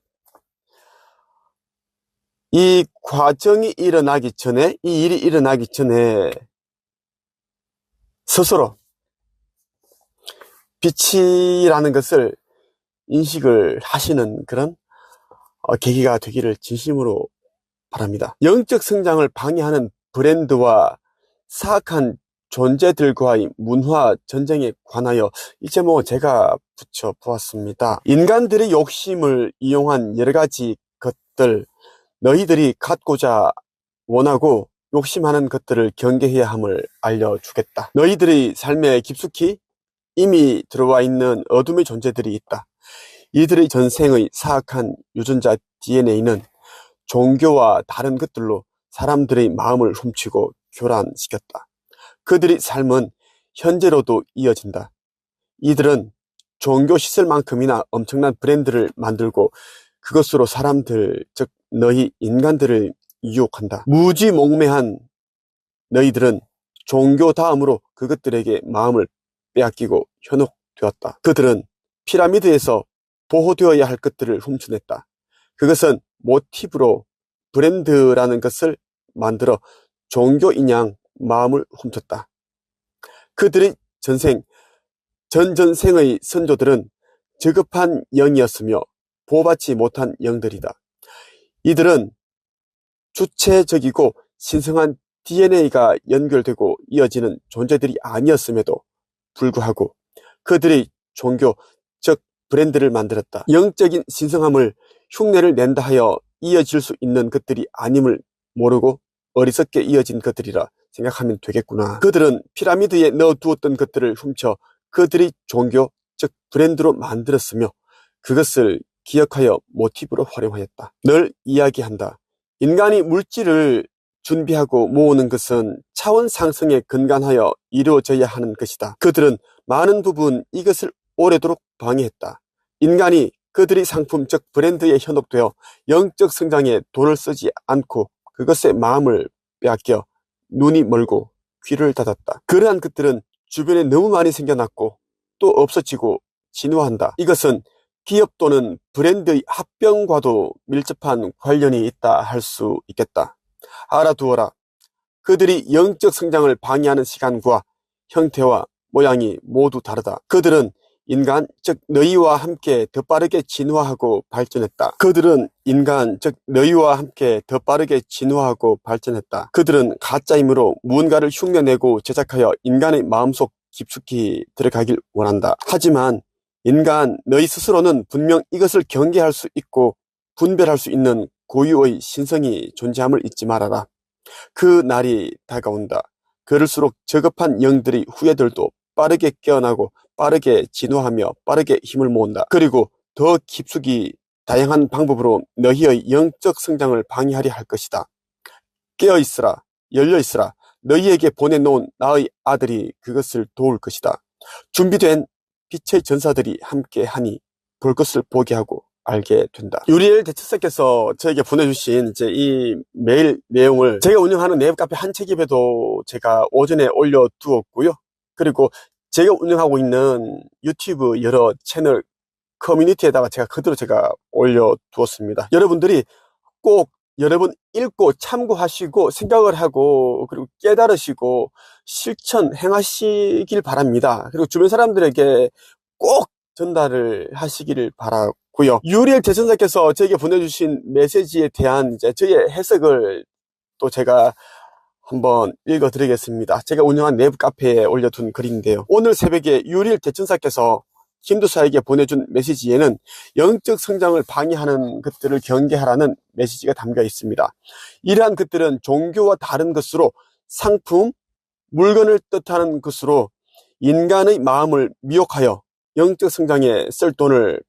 이 과정이 일어나기 전에, 이 일이 일어나기 전에 스스로 빛이라는 것을 인식을 하시는 그런 계기가 되기를 진심으로 바랍니다. 영적 성장을 방해하는 브랜드와 사악한 존재들과의 문화 전쟁에 관하여 이 제목은 제가 붙여보았습니다. 인간들의 욕심을 이용한 여러 가지 것들, 너희들이 갖고자 원하고 욕심하는 것들을 경계해야 함을 알려주겠다. 너희들의 삶에 깊숙이 이미 들어와 있는 어둠의 존재들이 있다. 이들의 전생의 사악한 유전자 DNA는 종교와 다른 것들로 사람들의 마음을 훔치고 교란시켰다. 그들의 삶은 현재로도 이어진다. 이들은 종교 시설만큼이나 엄청난 브랜드를 만들고 그것으로 사람들, 즉 너희 인간들을 유혹한다. 무지몽매한 너희들은 종교 다음으로 그것들에게 마음을 빼앗기고 현혹되었다. 그들은 피라미드에서 보호되어야 할 것들을 훔쳐냈다. 그것은 모티브로 브랜드라는 것을 만들어 종교인양 마음을 훔쳤다. 그들의 전전생의 선조들은 저급한 영이었으며 보호받지 못한 영들이다. 이들은 주체적이고 신성한 DNA가 연결되고 이어지는 존재들이 아니었음에도 불구하고 그들의 종교, 즉 브랜드를 만들었다. 영적인 신성함을 흉내를 낸다 하여 이어질 수 있는 것들이 아님을 모르고 어리석게 이어진 것들이라 생각하면 되겠구나. 그들은 피라미드에 넣어두었던 것들을 훔쳐 그들의 종교, 즉 브랜드로 만들었으며 그것을 기억하여 모티브로 활용하였다. 늘 이야기한다. 인간이 물질을 준비하고 모으는 것은 차원 상승에 근간하여 이루어져야 하는 것이다. 그들은 많은 부분 이것을 오래도록 방해했다. 인간이 그들의 상품, 즉 브랜드에 현혹되어 영적 성장에 돈을 쓰지 않고 그것에 마음을 빼앗겨 눈이 멀고 귀를 닫았다. 그러한 것들은 주변에 너무 많이 생겨났고 또 없어지고 진화한다. 이것은 기업 또는 브랜드의 합병과도 밀접한 관련이 있다 할 수 있겠다. 알아두어라. 그들이 영적 성장을 방해하는 시간과 형태와 모양이 모두 다르다. 그들은 인간, 즉 너희와 함께 더 빠르게 진화하고 발전했다. 그들은 인간, 즉 너희와 함께 더 빠르게 진화하고 발전했다. 그들은 가짜임으로 무언가를 흉내내고 제작하여 인간의 마음속 깊숙이 들어가길 원한다. 하지만 인간, 너희 스스로는 분명 이것을 경계할 수 있고 분별할 수 있는 고유의 신성이 존재함을 잊지 말아라. 그 날이 다가온다. 그럴수록 저급한 영들의 후예들도 빠르게 깨어나고 빠르게 진화하며 빠르게 힘을 모은다. 그리고 더 깊숙이 다양한 방법으로 너희의 영적 성장을 방해하려 할 것이다. 깨어있으라, 열려있으라. 너희에게 보내놓은 나의 아들이 그것을 도울 것이다. 준비된 빛의 전사들이 함께하니 볼 것을 보게 하고 알게 된다. 유리엘 대처사께서 저에게 보내주신 이제 이 메일 내용을 제가 운영하는 네이버 카페 한책입에도 제가 오전에 올려두었고요. 그리고 제가 운영하고 있는 유튜브 여러 채널 커뮤니티에다가 그대로 올려두었습니다. 여러분들이 꼭 여러 번 읽고 참고하시고 생각을 하고 그리고 깨달으시고 실천 행하시길 바랍니다. 그리고 주변 사람들에게 꼭 전달을 하시기를 바라고요. 유리엘 대천사께서 저에게 보내주신 메시지에 대한 이제 저의 해석을 또 제가 한번 읽어드리겠습니다. 제가 운영한 네이버 카페에 올려둔 글인데요. 오늘 새벽에 유리엘 대천사께서 김도사에게 보내준 메시지에는 영적 성장을 방해하는 것들을 경계하라는 메시지가 담겨 있습니다. 이러한 것들은 종교와 다른 것으로 상품, 물건을 뜻하는 것으로 인간의 마음을 미혹하여 영적 성장에 쓸 돈을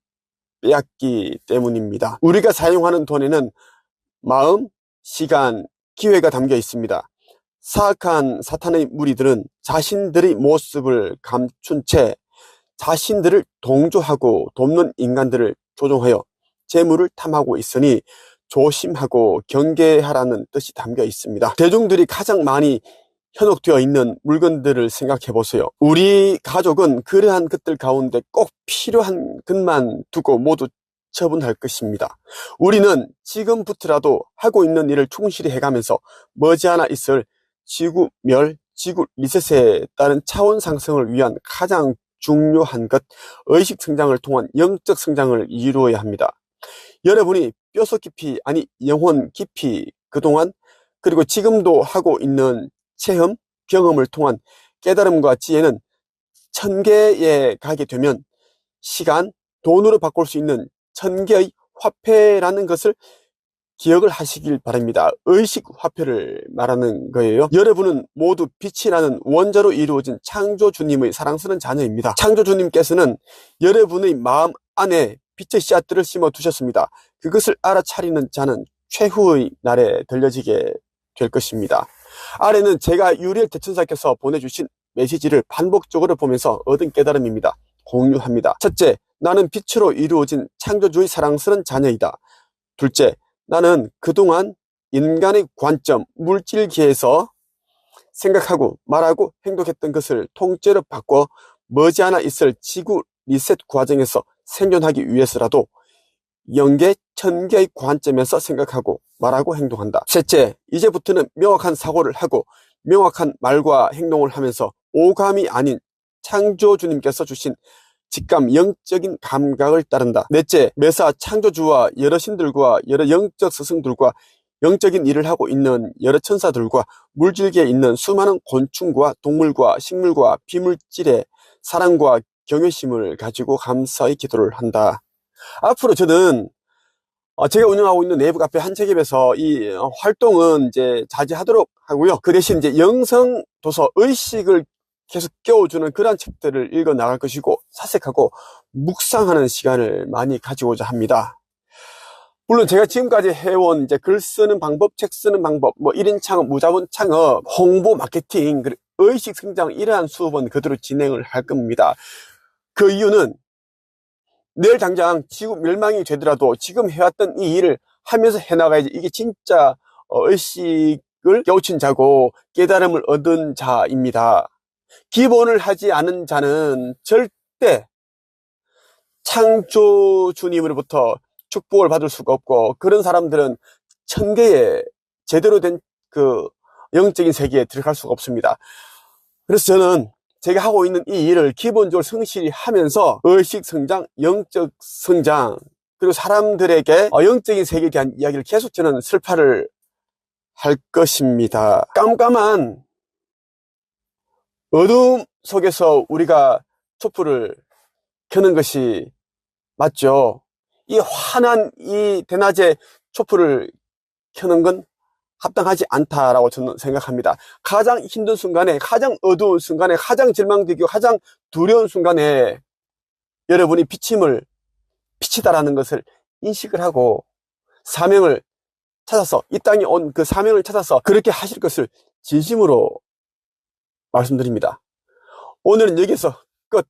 빼앗기 때문입니다. 우리가 사용하는 돈에는 마음, 시간, 기회가 담겨 있습니다. 사악한 사탄의 무리들은 자신들의 모습을 감춘 채 자신들을 동조하고 돕는 인간들을 조종하여 재물을 탐하고 있으니 조심하고 경계하라는 뜻이 담겨 있습니다. 대중들이 가장 많이 현혹되어 있는 물건들을 생각해 보세요. 우리 가족은 그러한 것들 가운데 꼭 필요한 것만 두고 모두 처분할 것입니다. 우리는 지금부터라도 하고 있는 일을 충실히 해가면서 머지않아 있을 지구 멸, 지구 리셋에 따른 차원 상승을 위한 가장 중요한 것, 의식 성장을 통한 영적 성장을 이루어야 합니다. 여러분이 뼛속 깊이, 아니 영혼 깊이 그동안 그리고 지금도 하고 있는 체험, 경험을 통한 깨달음과 지혜는 천계에 가게 되면 시간, 돈으로 바꿀 수 있는 천개의 화폐라는 것을 기억을 하시길 바랍니다. 의식 화폐를 말하는 거예요. 여러분은 모두 빛이라는 원자로 이루어진 창조주님의 사랑스러운 자녀입니다. 창조주님께서는 여러분의 마음 안에 빛의 씨앗들을 심어 두셨습니다. 그것을 알아차리는 자는 최후의 날에 들려지게 될 것입니다. 아래는 제가 유리엘 대천사께서 보내주신 메시지를 반복적으로 보면서 얻은 깨달음입니다. 공유합니다. 첫째, 나는 빛으로 이루어진 창조주의 사랑스러운 자녀이다. 둘째, 나는 그동안 인간의 관점, 물질계에서 생각하고 말하고 행동했던 것을 통째로 바꿔 머지않아 있을 지구 리셋 과정에서 생존하기 위해서라도 영계, 천계의 관점에서 생각하고 말하고 행동한다. 셋째, 이제부터는 명확한 사고를 하고 명확한 말과 행동을 하면서 오감이 아닌 창조주님께서 주신 직감, 영적인 감각을 따른다. 넷째, 매사 창조주와 여러 신들과 여러 영적 스승들과 영적인 일을 하고 있는 여러 천사들과 물질계에 있는 수많은 곤충과 동물과 식물과 비물질의 사랑과 경외심을 가지고 감사의 기도를 한다. 앞으로 저는 제가 운영하고 있는 네이버 카페 한책입에서 이 활동은 이제 자제하도록 하고요. 그 대신 이제 영성 도서 의식을 계속 깨워주는 그런 책들을 읽어 나갈 것이고 사색하고 묵상하는 시간을 많이 가지고자 합니다. 물론 제가 지금까지 해온 이제 글 쓰는 방법, 책 쓰는 방법, 뭐 1인 창업, 무자본 창업, 홍보, 마케팅, 의식 성장 이러한 수업은 그대로 진행을 할 겁니다. 그 이유는 내일 당장 지구 멸망이 되더라도 지금 해왔던 이 일을 하면서 해나가야지. 이게 진짜 의식을 깨우친 자고 깨달음을 얻은 자입니다. 기본을 하지 않은 자는 절대 창조주님으로부터 축복을 받을 수가 없고 그런 사람들은 천계에 제대로 된 그 영적인 세계에 들어갈 수가 없습니다. 그래서 저는 제가 하고 있는 이 일을 기본적으로 성실히 하면서 의식 성장, 영적 성장 그리고 사람들에게 영적인 세계에 대한 이야기를 계속 저는 설파를 할 것입니다. 깜깜한 어둠 속에서 우리가 촛불을 켜는 것이 맞죠. 이 환한 이 대낮에 촛불을 켜는 건 합당하지 않다라고 저는 생각합니다. 가장 힘든 순간에, 가장 어두운 순간에, 가장 절망되고 가장 두려운 순간에 여러분이 비치다라는 것을 인식을 하고 사명을 찾아서, 이 땅에 온 그 사명을 찾아서 그렇게 하실 것을 진심으로 말씀드립니다. 오늘은 여기서